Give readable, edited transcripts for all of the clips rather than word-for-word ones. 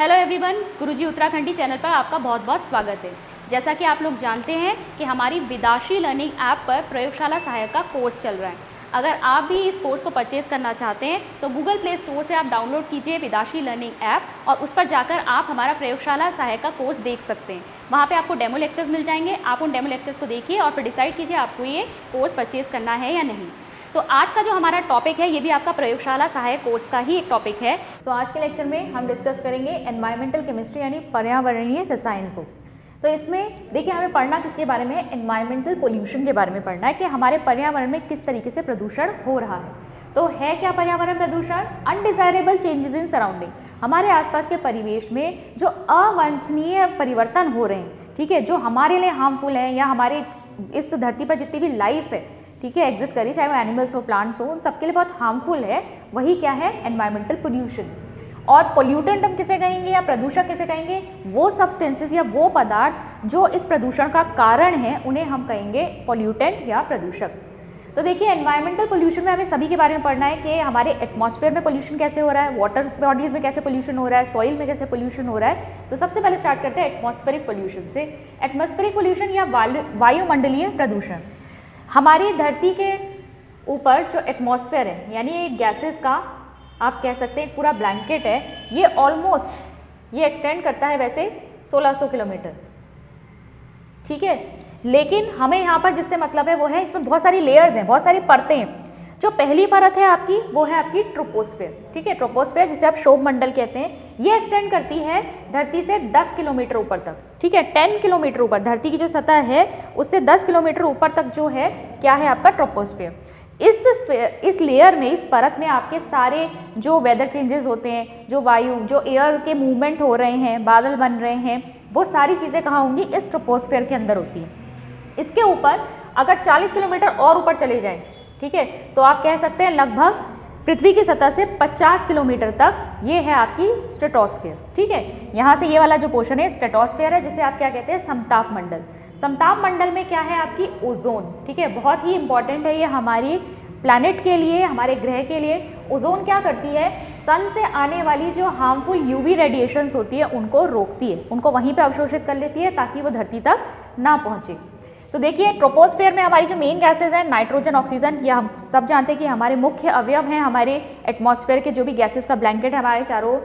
Hello everyone, गुरुजी Uttarakhandi channel पर आपका बहुत बहुत स्वागत है। जैसा कि आप लोग जानते हैं कि हमारी विदाशी लर्निंग ऐप पर प्रयोगशाला सहायक का कोर्स चल रहा है। अगर आप भी इस कोर्स को परचेज़ करना चाहते हैं तो गूगल प्ले स्टोर से आप डाउनलोड कीजिए विदाशी लर्निंग ऐप और उस पर जाकर आप हमारा प्रयोगशाला सहायक का कोर्स देख सकते हैं। वहाँ पे आपको डेमो लेक्चर्स मिल जाएंगे। आप उन डेमो लेक्चर्स को देखिए और फिर डिसाइड कीजिए आपको ये कोर्स परचेज़ करना है या नहीं। तो आज का जो हमारा टॉपिक है ये भी आपका प्रयोगशाला सहायक कोर्स का ही एक टॉपिक है। तो आज के लेक्चर में हम डिस्कस करेंगे एनवायरमेंटल केमिस्ट्री यानी पर्यावरणीय रसायन को। तो इसमें देखिए हमें पढ़ना किसके बारे में है, एनवायरमेंटल पोल्यूशन के बारे में पढ़ना है कि हमारे पर्यावरण में किस तरीके से प्रदूषण हो रहा है। तो है क्या पर्यावरण प्रदूषण? अनडिजायरेबल चेंजेस इन सराउंडिंग, हमारे आसपास के परिवेश में जो अवांछनीय परिवर्तन हो रहे हैं, ठीक है, जो हमारे लिए हार्मफुल है या हमारे इस धरती पर जितनी भी लाइफ है, ठीक है, एग्जिस्ट करी, चाहे वो एनिमल्स हो, प्लांट्स हो, उन सबके लिए बहुत हार्मफुल है, वही क्या है, एनवायरमेंटल पोल्यूशन। और पोल्यूटेंट हम किसे कहेंगे या प्रदूषक किसे कहेंगे? वो सब्सटेंसेस या वो पदार्थ जो इस प्रदूषण का कारण है उन्हें हम कहेंगे पोल्यूटेंट या प्रदूषक। तो देखिए एनवायरमेंटल पोल्यूशन में हमें सभी के बारे में पढ़ना है कि हमारे एटमॉस्फेयर में पोल्यूशन कैसे हो रहा है, वाटर बॉडीज में कैसे पोल्यूशन हो रहा है, सॉइल में कैसे पोल्यूशन हो रहा है। तो सबसे पहले स्टार्ट करते हैं एटमॉस्फेरिक पोल्यूशन से। एटमॉस्फेरिक पोल्यूशन या वायुमंडलीय प्रदूषण, हमारी धरती के ऊपर जो एटमॉस्फेयर है यानी एक गैसेस का आप कह सकते हैं पूरा ब्लैंकेट है, ये ऑलमोस्ट ये एक्सटेंड करता है वैसे 1600 किलोमीटर, ठीक है। लेकिन हमें यहाँ पर जिससे मतलब है वो है इसमें बहुत सारी लेयर्स हैं, बहुत सारी परतें हैं। जो पहली परत है आपकी वो है आपकी ट्रोपोस्फेयर, ठीक है, ट्रोपोस्फेयर जिसे आप शोभ मंडल कहते हैं। ये एक्सटेंड करती है धरती से 10 किलोमीटर ऊपर तक, ठीक है, 10 किलोमीटर ऊपर धरती की जो सतह है उससे 10 किलोमीटर ऊपर तक जो है क्या है आपका ट्रोपोस्फेयर। इस लेयर में, इस परत में आपके सारे जो वेदर चेंजेस होते हैं, जो वायु, जो एयर के मूवमेंट हो रहे हैं, बादल बन रहे हैं, वो सारी चीज़ें कहाँ होंगी? इस ट्रोपोस्फेयर के अंदर होती हैं। इसके ऊपर अगर 40 किलोमीटर और ऊपर चले जाएं, ठीक है, तो आप कह सकते हैं लगभग पृथ्वी की सतह से 50 किलोमीटर तक ये है आपकी स्ट्रेटोस्फेयर, ठीक है। यहाँ से ये वाला जो पोर्शन है स्ट्रेटोस्फेयर है, जिसे आप क्या कहते हैं? समताप मंडल। समताप मंडल में क्या है आपकी? ओजोन, ठीक है, बहुत ही इंपॉर्टेंट है ये हमारी प्लैनेट के लिए, हमारे ग्रह के लिए। ओजोन क्या करती है? सन से आने वाली जो हार्मफुल यूवी रेडिएशंस होती है उनको रोकती है, उनको वहीं पे अवशोषित कर लेती है ताकि वो धरती तक ना पहुँचे। तो देखिए ट्रोपोस्फेयर में हमारी जो मेन गैसेज हैं नाइट्रोजन, ऑक्सीजन, ये हम सब जानते हैं कि हमारे मुख्य अवयव हैं हमारे एटमॉस्फेयर के, जो भी गैसेज का ब्लैंकेट है हमारे चारों,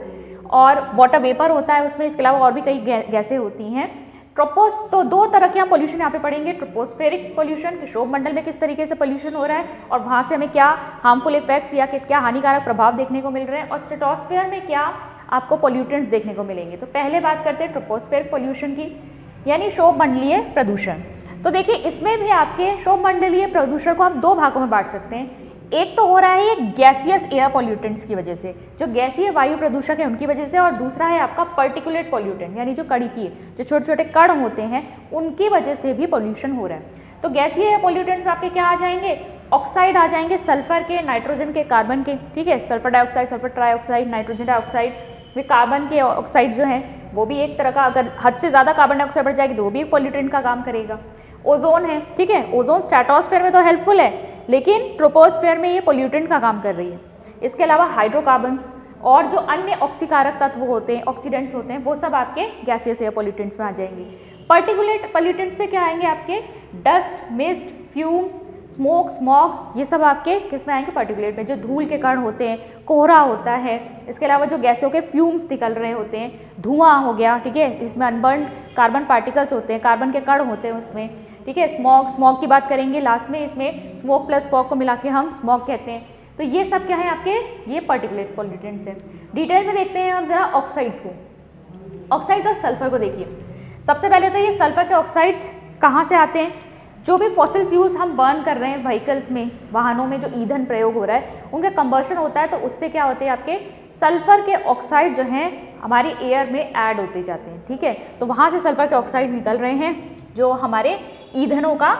और वाटर वेपर होता है उसमें, इसके अलावा और भी कई गैसें होती हैं। तो दो तरह के हम पोल्यूशन यहाँ पे पढ़ेंगे, ट्रोपोस्फेरिक पोल्यूशन, शोभ मंडल में किस तरीके से पोल्यूशन हो रहा है और वहाँ से हमें क्या हार्मफुल इफेक्ट्स या क्या हानिकारक प्रभाव देखने को मिल रहे हैं, और स्ट्रेटोस्फेयर में क्या आपको पोल्यूटेंट्स देखने को मिलेंगे। तो पहले बात करते हैं ट्रोपोस्फेरिक पोल्यूशन की, यानी शोभ मंडलीय प्रदूषण। तो देखिए इसमें भी आपके शोभ मंडलीय प्रदूषण को हम दो भागों में बांट सकते हैं। एक तो हो रहा है ये गैसियस एयर पॉल्यूटेंट्स की वजह से, जो गैसीय वायु प्रदूषक है उनकी वजह से, और दूसरा है आपका पर्टिकुलेट पॉल्यूटेंट यानी जो कणिकीय, जो छोटे छोटे कण होते हैं उनकी वजह से भी पॉल्यूशन हो रहा है। तो गैसीय एयर पॉल्यूटेंट्स में आपके क्या आ जाएंगे? ऑक्साइड आ जाएंगे, सल्फर के, नाइट्रोजन के, कार्बन के, ठीक है, sulphur dioxide, sulphur trioxide, nitrogen dioxide, वे कार्बन के ऑक्साइड जो हैं वो भी एक तरह का, अगर हद से ज़्यादा कार्बन डाइऑक्साइड बढ़ जाएगी तो वो भी एक पॉल्यूटेंट का काम करेगा। ओजोन है, ठीक है, ओजोन स्ट्रेटोस्फेयर में तो हेल्पफुल है लेकिन ट्रोपोस्फेयर में ये पोल्यूटेंट का काम कर रही है। इसके अलावा हाइड्रोकार्बन्स और जो अन्य ऑक्सीकारक तत्व होते हैं, ऑक्सीडेंट्स होते हैं, वो सब आपके गैसियस एयर पोल्यूटेंट्स में आ जाएंगे। पर्टिकुलेट पोल्यूटेंट्स में क्या आएंगे आपके? Dust, mist, fumes, smoke, smog, ये सब आपके किस में आएंगे? पर्टिकुलेट में। जो धूल के कण होते हैं, कोहरा होता है, इसके अलावा जो गैसों के फ्यूम्स निकल रहे होते हैं, धुआं हो गया, ठीक है, इसमें अनबर्न्ड कार्बन पार्टिकल्स होते हैं, कार्बन के कण होते हैं उसमें, ठीक है। स्मॉग की बात करेंगे लास्ट में, इसमें स्मोक प्लस फॉग को मिला के हम स्मॉग कहते हैं। तो ये सब क्या है आपके? ये पर्टिकुलेट पॉल्यूटेंट्स हैं। डिटेल में देखते हैं हम जरा ऑक्साइड्स को। ऑक्साइड्स और सल्फर को देखिए। सबसे पहले तो ये सल्फर के ऑक्साइड्स कहाँ से आते हैं? जो भी फॉसिल फ्यूल्स हम बर्न कर रहे हैं व्हीकल्स में, वाहनों में जो ईंधन प्रयोग हो रहा है उनका कंबर्शन होता है, तो उससे क्या होते हैं आपके सल्फर के ऑक्साइड जो हैं हमारी एयर में ऐड होते जाते हैं, ठीक है। तो वहाँ से सल्फर के ऑक्साइड निकल रहे हैं जो हमारे ईंधनों का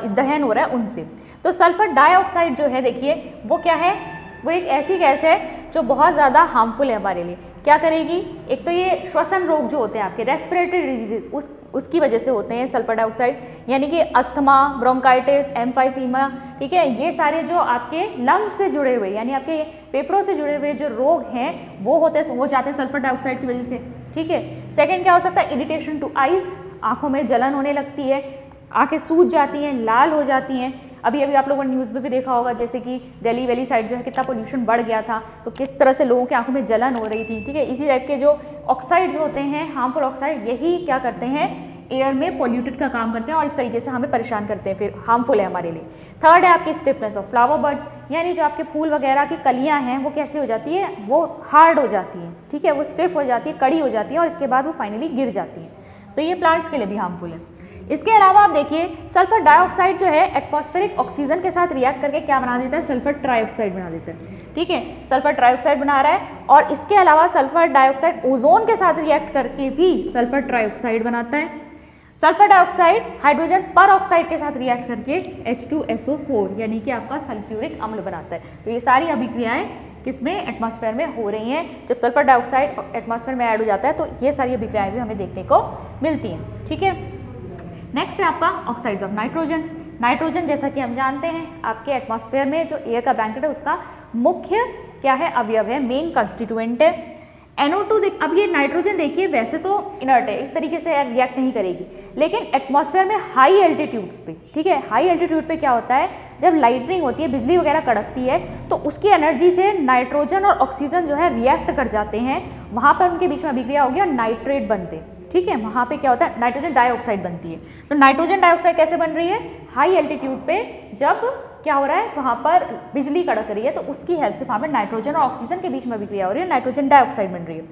दहन हो रहा है उनसे। तो सल्फर डाइऑक्साइड जो है देखिए वो क्या है? वो एक ऐसी गैस है जो बहुत ज़्यादा हार्मफुल है हमारे लिए। क्या करेगी, एक तो ये श्वसन रोग जो होते हैं आपके रेस्पिरेटरी डिजीज उसकी वजह से होते हैं सल्फर डाइऑक्साइड, यानी कि अस्थमा, ब्रोंकाइटिस, एम्फाइसीमा, ठीक है, ये सारे जो आपके लंग्स से जुड़े हुए यानी आपके फेफड़ों से जुड़े हुए जो रोग हैं वो जाते हैं सल्फर डाइऑक्साइड की वजह से, ठीक है। सेकेंड क्या हो सकता है, इरिटेशन टू आइज, आंखों में जलन होने लगती है, आंखें सूज जाती हैं, लाल हो जाती हैं। अभी अभी आप लोगों ने न्यूज़ में भी देखा होगा जैसे कि दिल्ली वैली साइड जो है कितना पोल्यूशन बढ़ गया था, तो किस तरह से लोगों की आंखों में जलन हो रही थी, ठीक है। इसी टाइप के जो ऑक्साइड्स होते हैं, हार्मफुल ऑक्साइड, यही क्या करते हैं, एयर में पोल्यूटेड का काम करते हैं और इस तरीके से हमें परेशान करते हैं, फिर हार्मफुल है हमारे लिए। थर्ड है आपकी स्टिफनेस ऑफ फ्लावर बड्स, यानी जो आपके फूल वगैरह की कलियां हैं वो कैसे हो जाती है, वो हार्ड हो जाती हैं, ठीक है, वो स्टिफ हो जाती है, कड़ी हो जाती है और इसके बाद वो फाइनली गिर जाती हैं, तो ये प्लांट्स के लिए भी हार्मफुल है। इसके अलावा आप देखिए सल्फर डाइऑक्साइड जो है एटमॉस्फेरिक ऑक्सीजन के साथ रिएक्ट करके क्या बना देता है, सल्फर ट्राइऑक्साइड बना देता है, ठीक है, सल्फर ट्राइऑक्साइड बना रहा है। और इसके अलावा सल्फर डाइऑक्साइड ओजोन के साथ रिएक्ट करके भी सल्फर ट्राइऑक्साइड बनाता है। सल्फर डाइऑक्साइड हाइड्रोजन पर ऑक्साइड के साथ रिएक्ट करके H2SO4 यानी कि आपका सल्फ्यूरिक अम्ल बनाता है। तो ये सारी अभिक्रियाएं किसमें, एटमॉस्फेयर में हो रही हैं। जब सल्फर डाइऑक्साइड एटमॉस्फेयर में ऐड हो जाता है तो ये सारी अभिक्रियाएं भी हमें देखने को मिलती हैं, ठीक है। नेक्स्ट है आपका ऑक्साइड्स ऑफ नाइट्रोजन। नाइट्रोजन जैसा कि हम जानते हैं आपके एटमॉस्फेयर में जो एयर का बैंकेट है उसका मुख्य क्या है, अवयव है, मेन कंस्टिट्यूएंट है। NO2 अब ये नाइट्रोजन देखिए वैसे तो इनर्ट है, इस तरीके से रिएक्ट नहीं करेगी, लेकिन एटमॉस्फेयर में हाई एल्टीट्यूड्स पे, ठीक है, हाई एल्टीट्यूड पे क्या होता है, जब लाइटनिंग होती है, बिजली वगैरह कड़कती है, तो उसकी एनर्जी से नाइट्रोजन और ऑक्सीजन जो है रिएक्ट कर जाते हैं, वहाँ पर उनके बीच में अभिक्रिया होगी और नाइट्रेट बनते हैं, ठीक है। वहाँ पे क्या होता है, नाइट्रोजन डाइऑक्साइड बनती है। तो नाइट्रोजन डाइऑक्साइड कैसे बन रही है, हाई एल्टीट्यूड पे जब क्या हो रहा है, वहाँ पर बिजली कड़क रही है, तो उसकी हेल्प से वहाँ पर नाइट्रोजन और ऑक्सीजन के बीच में अभिक्रिया हो रही है, नाइट्रोजन डाइऑक्साइड बन रही है।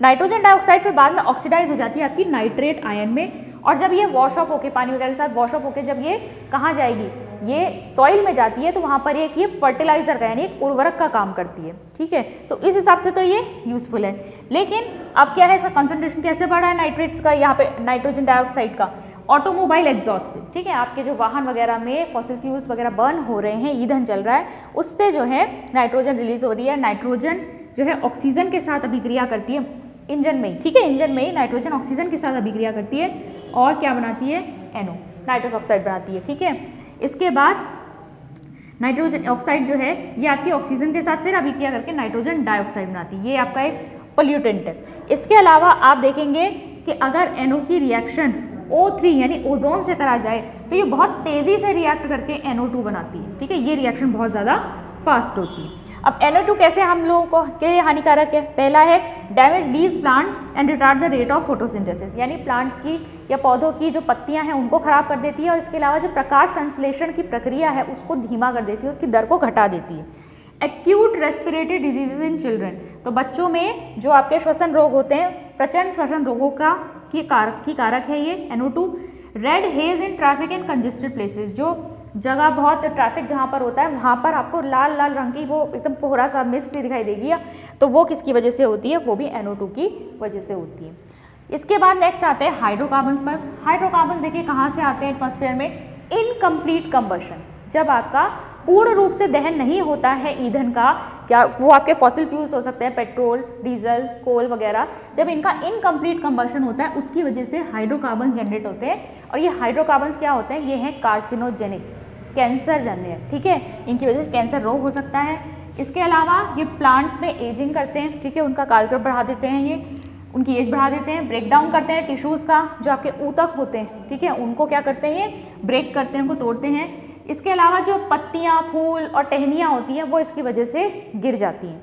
नाइट्रोजन डाइऑक्साइड फिर बाद में ऑक्सीडाइज हो जाती है आपकी नाइट्रेट आयन में, और जब ये वॉश ऑफ होके पानी वगैरह के साथ वॉश ऑफ होके जब ये कहाँ जाएगी, ये सॉइल में जाती है, तो वहाँ पर एक ये फर्टिलाइजर का यानी एक उर्वरक का काम करती है, ठीक है। तो इस हिसाब से तो ये यूजफुल है। लेकिन अब क्या है, इसका कंसंट्रेशन कैसे बढ़ा है नाइट्रेट्स का, यहाँ पे नाइट्रोजन डाइऑक्साइड का, ऑटोमोबाइल एग्जॉस्ट से, ठीक है, आपके जो वाहन वगैरह में फॉसिल फ्यूल्स वगैरह बर्न हो रहे हैं, ईंधन चल रहा है, उससे जो है नाइट्रोजन रिलीज हो रही है। नाइट्रोजन जो है ऑक्सीजन के साथ अभिक्रिया करती है इंजन में ही, ठीक है, इंजन में ही नाइट्रोजन ऑक्सीजन के साथ अभिक्रिया करती है और क्या बनाती है, NO नाइट्रस ऑक्साइड बनाती है, ठीक है। इसके बाद नाइट्रोजन ऑक्साइड जो है ये आपकी ऑक्सीजन के साथ फिर अभिक्रिया करके नाइट्रोजन डाइऑक्साइड बनाती है, ये आपका एक पोल्यूटेंट है। इसके अलावा आप देखेंगे कि अगर NO की रिएक्शन O3 यानी ओजोन से करा जाए तो ये बहुत तेज़ी से रिएक्ट करके NO2 बनाती है, ठीक है, ये रिएक्शन बहुत ज़्यादा फास्ट होती है। अब NO2 कैसे हम लोगों को के लिए हानिकारक है, पहला है damage leaves plants and retard the rate of photosynthesis, यानी प्लांट्स की या पौधों की जो पत्तियां हैं उनको खराब कर देती है, और इसके अलावा जो प्रकाश संश्लेषण की प्रक्रिया है उसको धीमा कर देती है, उसकी दर को घटा देती है। Acute respiratory diseases in children, तो बच्चों में जो आपके श्वसन रोग होते हैं, प्रचंड श्वसन रोगों की कारक है ये NO2। Red hedge in traffic in congested places, जो जगह बहुत ट्रैफिक जहाँ पर होता है वहाँ पर आपको लाल लाल रंग की वो एकदम कोहरा सा मिस्ट सी दिखाई देगी, तो वो किसकी वजह से होती है, वो भी NO2 की वजह से होती है। इसके बाद नेक्स्ट आते हैं हाइड्रोकार्बन्स पर। हाइड्रोकार्बन्स देखिए कहाँ से आते हैं एटमॉस्फेयर में, इनकम्प्लीट कंबशन, जब आपका पूर्ण रूप से दहन नहीं होता है ईंधन का, क्या वो आपके फॉसिल फ्यूल्स हो सकते हैं, पेट्रोल, डीजल, कोल वगैरह, जब इनका इनकम्प्लीट कंबशन होता है उसकी वजह से हाइड्रोकार्बन जनरेट होते हैं, और ये हाइड्रोकार्बन्स क्या होते हैं, ये हैं कार्सिनोजेनिक, कैंसर जन्य, ठीक है, इनकी वजह से कैंसर रोग हो सकता है। इसके अलावा ये प्लांट्स में एजिंग करते हैं, ठीक है, उनका कालक्रम बढ़ा देते हैं, ये उनकी एज बढ़ा देते हैं, ब्रेक डाउन करते हैं टिश्यूज़ का, जो आपके ऊतक होते हैं, ठीक है, उनको क्या करते हैं, ये ब्रेक करते हैं, उनको तोड़ते हैं। इसके अलावा जो पत्तियां, फूल और टहनियाँ होती हैं वो इसकी वजह से गिर जाती हैं।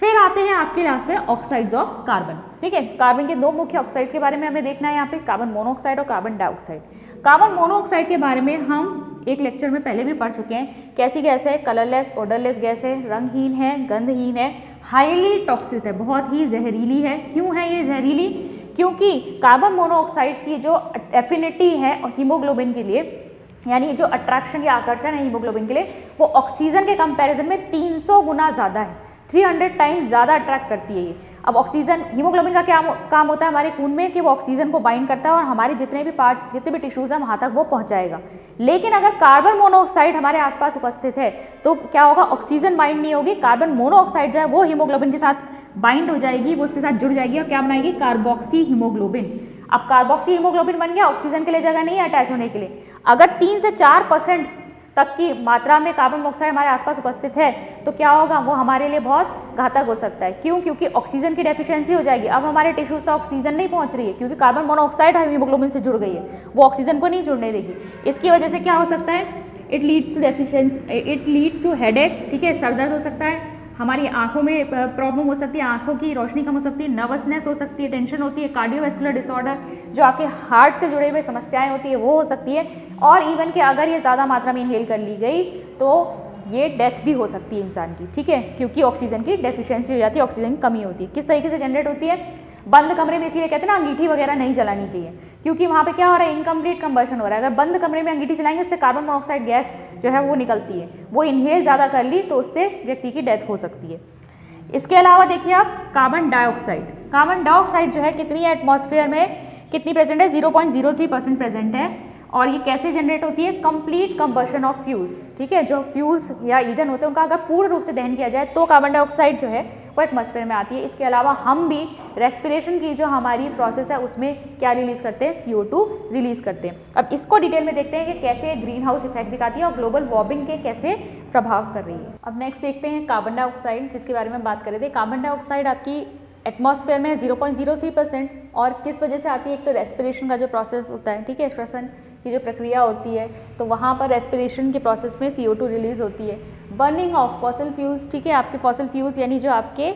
फिर आते हैं आपके लास्ट में ऑक्साइड्स ऑफ कार्बन, ठीक है, कार्बन के दो मुख्य ऑक्साइड्स के बारे में हमें देखना है यहाँ पे, कार्बन मोनोऑक्साइड और कार्बन डाइऑक्साइड। कार्बन मोनोऑक्साइड के बारे में हम एक लेक्चर में पहले भी पढ़ चुके हैं, कैसी गैस है, कलरलेस ओडरलेस गैस है, रंगहीन है, गंधहीन है, हाईली टॉक्सिक है, बहुत ही जहरीली है। क्यों है ये जहरीली, क्योंकि कार्बन मोनोऑक्साइड की जो एफिनिटी है हीमोग्लोबिन के लिए, यानी जो अट्रैक्शन या आकर्षण है हीमोग्लोबिन के लिए, वो ऑक्सीजन के कंपैरिजन में 300 गुना ज़्यादा है, 300 टाइम्स ज़्यादा अट्रैक्ट करती है ये। अब ऑक्सीजन, हीमोग्लोबिन का क्या काम होता है हमारे खून में कि वो ऑक्सीजन को बाइंड करता है और हमारे जितने भी पार्ट्स, जितने भी टिश्यूज़ हैं वहाँ तक वो पहुँचाएगा। लेकिन अगर कार्बन मोनोऑक्साइड हमारे आसपास उपस्थित है तो क्या होगा, ऑक्सीजन बाइंड नहीं होगी, कार्बन मोनोऑक्साइड जो है वो हीमोग्लोबिन के साथ बाइंड हो जाएगी, वो उसके साथ जुड़ जाएगी और क्या बनाएगी, कार्बोक्सी हीमोग्लोबिन। अब कार्बोक्सी हीमोग्लोबिन बन गया, ऑक्सीजन के लिए जगह नहीं है अटैच होने के लिए। अगर 3 से 4% तक की मात्रा में कार्बन मोनोऑक्साइड हमारे आसपास उपस्थित है तो क्या होगा, वो हमारे लिए बहुत घातक हो सकता है। क्यों? क्योंकि ऑक्सीजन की डेफिशिएंसी हो जाएगी। अब हमारे टिश्यूज तक ऑक्सीजन नहीं पहुंच रही है क्योंकि कार्बन मोनोऑक्साइड हीमोग्लोबिन से जुड़ गई है, वो ऑक्सीजन को नहीं जुड़ने देगी। इसकी वजह से क्या हो सकता है, it leads to deficiency, it leads to headache, ठीक है, सर दर्द हो सकता है, हमारी आंखों में प्रॉब्लम हो सकती है, आंखों की रोशनी कम हो सकती है, नर्वसनेस हो सकती है, टेंशन होती है, कार्डियोवैस्कुलर डिसऑर्डर, जो आपके हार्ट से जुड़े हुए समस्याएं होती है वो हो सकती है। और इवन कि अगर ये ज़्यादा मात्रा में इनहेल कर ली गई तो ये डेथ भी हो सकती है इंसान की, ठीक है, क्योंकि ऑक्सीजन की डेफिशिएंसी हो जाती है, ऑक्सीजन की कमी होती है। किस तरीके से जनरेट होती है, बंद कमरे में, इसीलिए कहते हैं ना अंगीठी वगैरह नहीं जलानी चाहिए, क्योंकि वहाँ पे क्या हो रहा है, इनकम्प्लीट कंबशन हो रहा है। अगर बंद कमरे में अंगीठी चलाएंगे उससे कार्बन मोनोऑक्साइड गैस जो है वो निकलती है, वो इनहेल ज़्यादा कर ली तो उससे व्यक्ति की डेथ हो सकती है। इसके अलावा देखिए आप कार्बन डाइऑक्साइड, कार्बन डाइऑक्साइड जो है कितनी है एटमॉस्फेयर में, कितनी प्रेजेंट है, 0.03% प्रेजेंट है। और ये कैसे जनरेट होती है, कंप्लीट कंबशन ऑफ फ्यूल्स, ठीक है, जो फ्यूल्स या ईंधन होते हैं उनका अगर पूर्ण रूप से दहन किया जाए तो कार्बन डाइऑक्साइड जो है वो एटमॉस्फेयर में आती है। इसके अलावा हम भी रेस्पिरेशन की जो हमारी प्रोसेस है उसमें क्या रिलीज़ करते हैं, CO2 रिलीज़ करते हैं। अब इसको डिटेल में देखते हैं कि कैसे ग्रीन हाउस इफेक्ट दिखाती है और ग्लोबल वार्मिंग के कैसे प्रभाव कर रही है। अब नेक्स्ट देखते हैं कार्बन डाइऑक्साइड, जिसके बारे में बात कर रहे थे। कार्बन डाइऑक्साइड आपकी एटमॉस्फेयर में 0.03% और किस वजह से आती है, एक तो रेस्पिरेशन का जो प्रोसेस होता है, ठीक है, श्वसन की जो प्रक्रिया होती है तो वहाँ पर रेस्पिरेशन के प्रोसेस में CO2 रिलीज़ होती है। बर्निंग ऑफ फॉसिल फ्यूल्स, ठीक है, आपके फॉसिल फ्यूल्स यानी जो आपके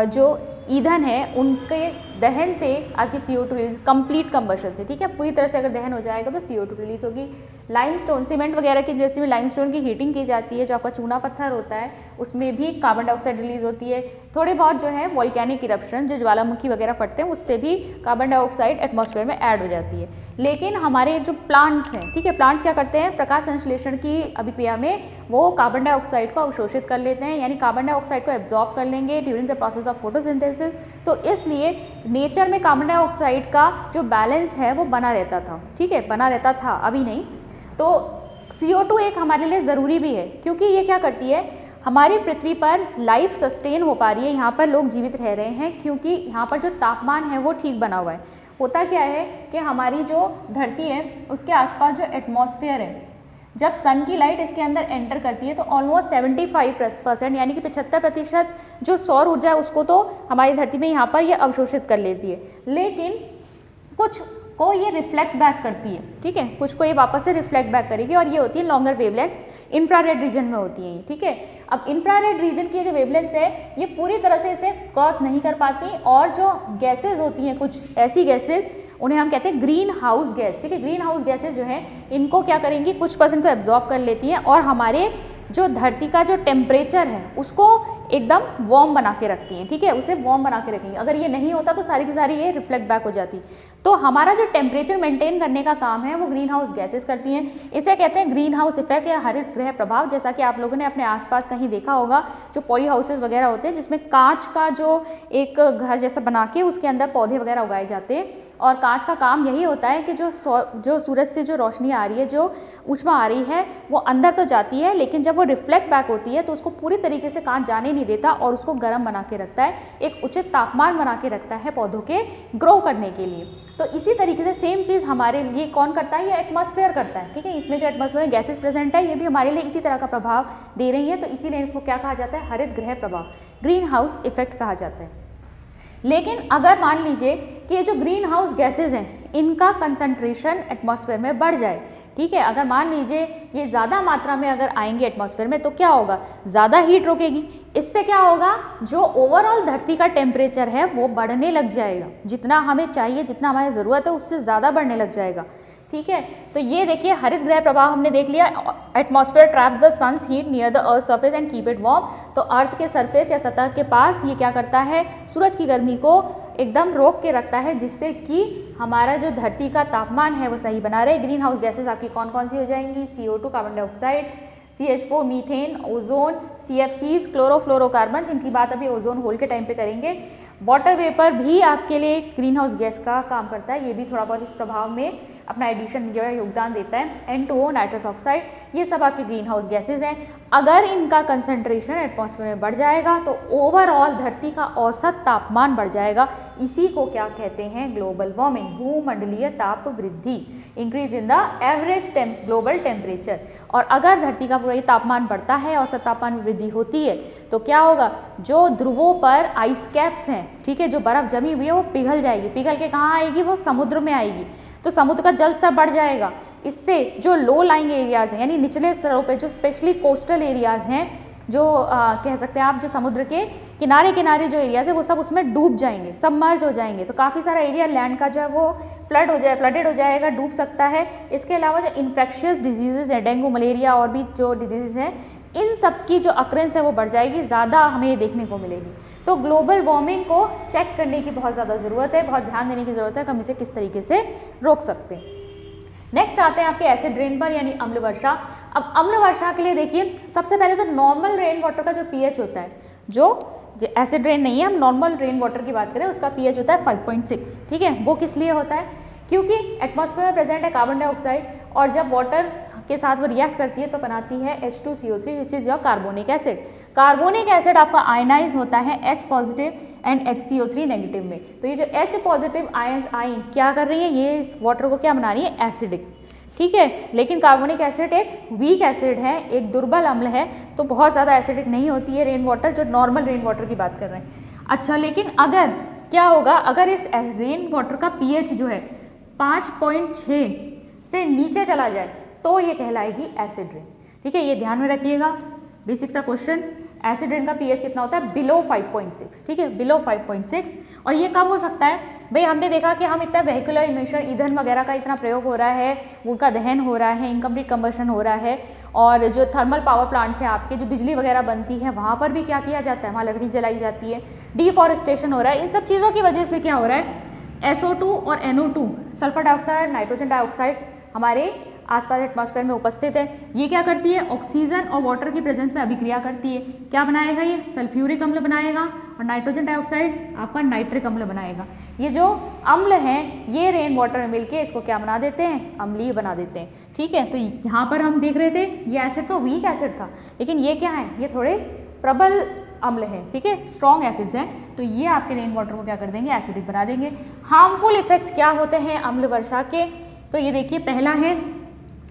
जो ईंधन है उनके दहन से आपकी CO2 रिलीज, कंप्लीट कंबशन से, ठीक है, पूरी तरह से अगर दहन हो जाएगा तो CO2 रिलीज होगी। लाइमस्टोन, सीमेंट वगैरह की इंडस्ट्री में लाइमस्टोन की हीटिंग की जाती है, जो आपका चूना पत्थर होता है उसमें भी कार्बन डाइऑक्साइड रिलीज होती है। थोड़े बहुत जो है वॉल्केनिक इरप्शन, जो ज्वालामुखी वगैरह फटते हैं उससे भी कार्बन डाइऑक्साइड एटमॉस्फेयर में ऐड हो जाती है। लेकिन हमारे जो प्लांट्स हैं, ठीक है, प्लांट्स क्या करते हैं, प्रकाश संश्लेषण की अभिक्रिया में वो कार्बन डाइऑक्साइड को अवशोषित कर लेते हैं, यानी कार्बन डाइऑक्साइड को एब्जॉर्ब कर लेंगे during the process of photosynthesis. तो इसलिए नेचर में कार्बन डाइऑक्साइड का जो बैलेंस है वो बना रहता था, ठीक है, बना रहता था, अभी नहीं। तो CO2 एक हमारे लिए ज़रूरी भी है क्योंकि ये क्या करती है, हमारी पृथ्वी पर लाइफ सस्टेन हो पा रही है, यहाँ पर लोग जीवित रह रहे हैं क्योंकि यहाँ पर जो तापमान है वो ठीक बना हुआ है। होता क्या है कि हमारी जो धरती है उसके आसपास जो एटमॉस्फेयर है, जब सन की लाइट इसके अंदर एंटर करती है तो ऑलमोस्ट 75% यानी कि 75% जो सौर ऊर्जा है उसको तो हमारी धरती में यहाँ पर ये अवशोषित कर लेती है, लेकिन कुछ को ये रिफ्लेक्ट बैक करती है, ठीक है, कुछ को ये वापस से रिफ्लेक्ट बैक करेगी और ये होती है लॉन्गर वेवलेंथ्स, इंफ्रारेड रीजन में होती है, ठीक है। अब इंफ्रारेड रीजन की जो वेवलेंथ्स है ये पूरी तरह से इसे क्रॉस नहीं कर पाती और जो गैसेज होती हैं, कुछ ऐसी गैसेज उन्हें हम कहते हैं ग्रीन हाउस गैस, ठीक है। ग्रीन हाउस गैसेज जो है इनको क्या करेंगी, कुछ परसेंट तो एब्जॉर्ब कर लेती हैं और हमारे जो धरती का जो टेम्परेचर है उसको एकदम वार्म बना के रखती हैं, ठीक है, उसे वार्म बना के रखेंगे। अगर ये नहीं होता तो सारी की सारी ये रिफ्लेक्ट बैक हो जाती। तो हमारा जो टेम्परेचर मेंटेन करने का काम है वो ग्रीन हाउस गैसेज करती हैं। इसे कहते हैं ग्रीन हाउस इफेक्ट या हरित गृह प्रभाव। जैसा कि आप लोगों ने अपने आसपास कहीं देखा होगा, जो पॉली हाउसेज वगैरह होते हैं जिसमें कांच का जो एक घर जैसा बना के उसके अंदर पौधे वगैरह उगाए जाते हैं और कांच का काम यही होता है कि जो सूरज से जो रोशनी आ रही है, जो ऊष्मा आ रही है वो अंदर तो जाती है लेकिन जब वो रिफ्लेक्ट बैक होती है तो उसको पूरी तरीके से कांच जाने नहीं देता और उसको गर्म बना के रखता है, एक उचित तापमान बना के रखता है पौधों के ग्रो करने के लिए। तो इसी तरीके से सेम चीज़ हमारे लिए कौन करता है, ये एटमॉस्फेयर करता है, ठीक है। इसमें जो एटमॉस्फेयर में गैसेस प्रेजेंट है ये भी हमारे लिए इसी तरह का प्रभाव दे रही है, तो इसीलिए इनको क्या कहा जाता है, हरित गृह प्रभाव, ग्रीन हाउस इफेक्ट कहा जाता है। लेकिन अगर मान लीजिए कि ये जो ग्रीन हाउस गैसेज हैं इनका कंसंट्रेशन एटमॉस्फेयर में बढ़ जाए, ठीक है, अगर मान लीजिए ये ज़्यादा मात्रा में अगर आएंगे एटमॉस्फेयर में तो क्या होगा, ज़्यादा हीट रोकेगी। इससे क्या होगा, जो ओवरऑल धरती का टेम्परेचर है वो बढ़ने लग जाएगा, जितना हमें चाहिए, जितना हमारी ज़रूरत है उससे ज़्यादा बढ़ने लग जाएगा, ठीक है। तो ये देखिए हरित गृह प्रभाव हमने देख लिया। Atmosphere traps the sun's heat near the earth surface and keep it warm. तो अर्थ के सरफेस या सतह के पास ये क्या करता है, सूरज की गर्मी को एकदम रोक के रखता है जिससे कि हमारा जो धरती का तापमान है वो सही बना रहे। ग्रीन हाउस गैसेज आपकी कौन कौन सी हो जाएंगी, CO2 carbon dioxide, CH4 methane, ozone, CFCs chlorofluorocarbon, इनकी बात अभी ओजोन होल के टाइम पे करेंगे। वाटर वेपर भी आपके लिए ग्रीन हाउस गैस का काम करता है, ये भी थोड़ा बहुत इस प्रभाव में अपना एडिशन जो है योगदान देता है। N2O नाइट्रस ऑक्साइड, ये सब आपके ग्रीन हाउस गैसेज हैं। अगर इनका कंसंट्रेशन एटमॉस्फेयर में बढ़ जाएगा तो ओवरऑल धरती का औसत तापमान बढ़ जाएगा। इसी को क्या कहते हैं? ग्लोबल वार्मिंग, भूमंडलीय ताप वृद्धि, increase in the average global temperature. और अगर धरती का पूरा तापमान बढ़ता है, औसत तापमान में वृद्धि होती है, तो क्या होगा? जो ध्रुवों पर आइस कैप्स हैं, ठीक है, जो बर्फ जमी हुई है वो पिघल जाएगी। पिघल के कहाँ आएगी? वो समुद्र में आएगी, तो समुद्र का जल स्तर बढ़ जाएगा। इससे जो लो लाइंग एरियाज हैं, यानी निचले स्तरों पे, जो स्पेशली कोस्टल एरियाज हैं, जो कह सकते हैं आप, जो समुद्र के किनारे किनारे जो एरियाज है वो सब उसमें डूब जाएंगे, सबमर्ज हो जाएंगे। तो काफ़ी सारा एरिया लैंड का जो है वो फ्लडेड हो जाएगा, डूब सकता है। इसके अलावा जो इन्फेक्शियस डिजीजेज है, डेंगू, मलेरिया और भी जो डिजीजेज हैं, इन सब की जो अक्रेंस है वो बढ़ जाएगी, ज़्यादा हमें ये देखने को मिलेगी। तो ग्लोबल वार्मिंग को चेक करने की बहुत ज़्यादा ज़रूरत है, बहुत ध्यान देने की ज़रूरत है कि हम इसे किस तरीके से रोक सकते हैं। नेक्स्ट आते हैं आपके एसिड रेन पर, यानी अम्ल वर्षा। अब अम्ल वर्षा के लिए देखिए, सबसे पहले तो नॉर्मल रेन वाटर का जो पीएच होता है, जो एसिड रेन नहीं है, हम नॉर्मल रेन वाटर की बात करें, उसका पीएच होता है 5.6, ठीक है। वो किस लिए होता है? क्योंकि एटमॉस्फेयर में प्रेजेंट है कार्बन डाइऑक्साइड, और जब वाटर के साथ वो रिएक्ट करती है तो बनाती है H2CO3 which is your carbonic acid. Carbonic acid आपका आयनाइज होता है H positive and HCO3 negative में। तो ये जो H पॉजिटिव आयंस आई क्या कर रही है? ये इस वाटर को क्या बना रही है? एसिडिक, ठीक है। लेकिन कार्बोनिक एसिड एक वीक एसिड है, एक दुर्बल अम्ल है, तो बहुत ज़्यादा एसिडिक नहीं होती है रेन वाटर, जो नॉर्मल रेन वाटर की बात कर रहे हैं। अच्छा, लेकिन अगर क्या होगा? अगर इस रेन वाटर का पीएच जो है 5.6 से नीचे चला जाए तो ये कहलाएगी एसिड रेन, ठीक है। ये ध्यान में रखिएगा, बेसिक सा क्वेश्चन। एसिड रेन का पीएच कितना होता है? बिलो 5.6, ठीक है, बिलो 5.6। और ये कब हो सकता है? भाई हमने देखा कि हम इतना व्हीकुलर इमिशन, ईंधन वगैरह का इतना प्रयोग हो रहा है, उनका दहन हो रहा है, इनकम्प्लीट कंबशन हो रहा है, और जो थर्मल पावर प्लांट्स हैं आपके, जो बिजली वगैरह बनती है, वहाँ पर भी क्या किया जाता है? वहाँ लकड़ी जलाई जाती है, डिफॉरेस्टेशन हो रहा है। इन सब चीज़ों की वजह से क्या हो रहा है? SO2 और NO2, sulphur dioxide, nitrogen dioxide हमारे आसपास एटमॉस्फेयर में उपस्थित है। ये क्या करती है? ऑक्सीजन और वाटर की प्रेजेंस में अभिक्रिया करती है। क्या बनाएगा? ये सल्फ्यूरिक अम्ल बनाएगा, और नाइट्रोजन डाइऑक्साइड आपका नाइट्रिक अम्ल बनाएगा। ये जो अम्ल हैं ये रेन वाटर में मिलके इसको क्या बना देते हैं? अम्लीय बना देते हैं, ठीक है। तो यहाँ पर हम देख रहे थे ये एसिड तो वीक एसिड था, लेकिन ये क्या है? ये थोड़े प्रबल अम्ल है, ठीक है, स्ट्रॉन्ग एसिड्स हैं। तो ये आपके रेन वाटर को क्या कर देंगे? एसिडिक बना देंगे। हार्मफुल इफेक्ट्स क्या होते हैं अम्ल वर्षा के? तो ये देखिए, पहला है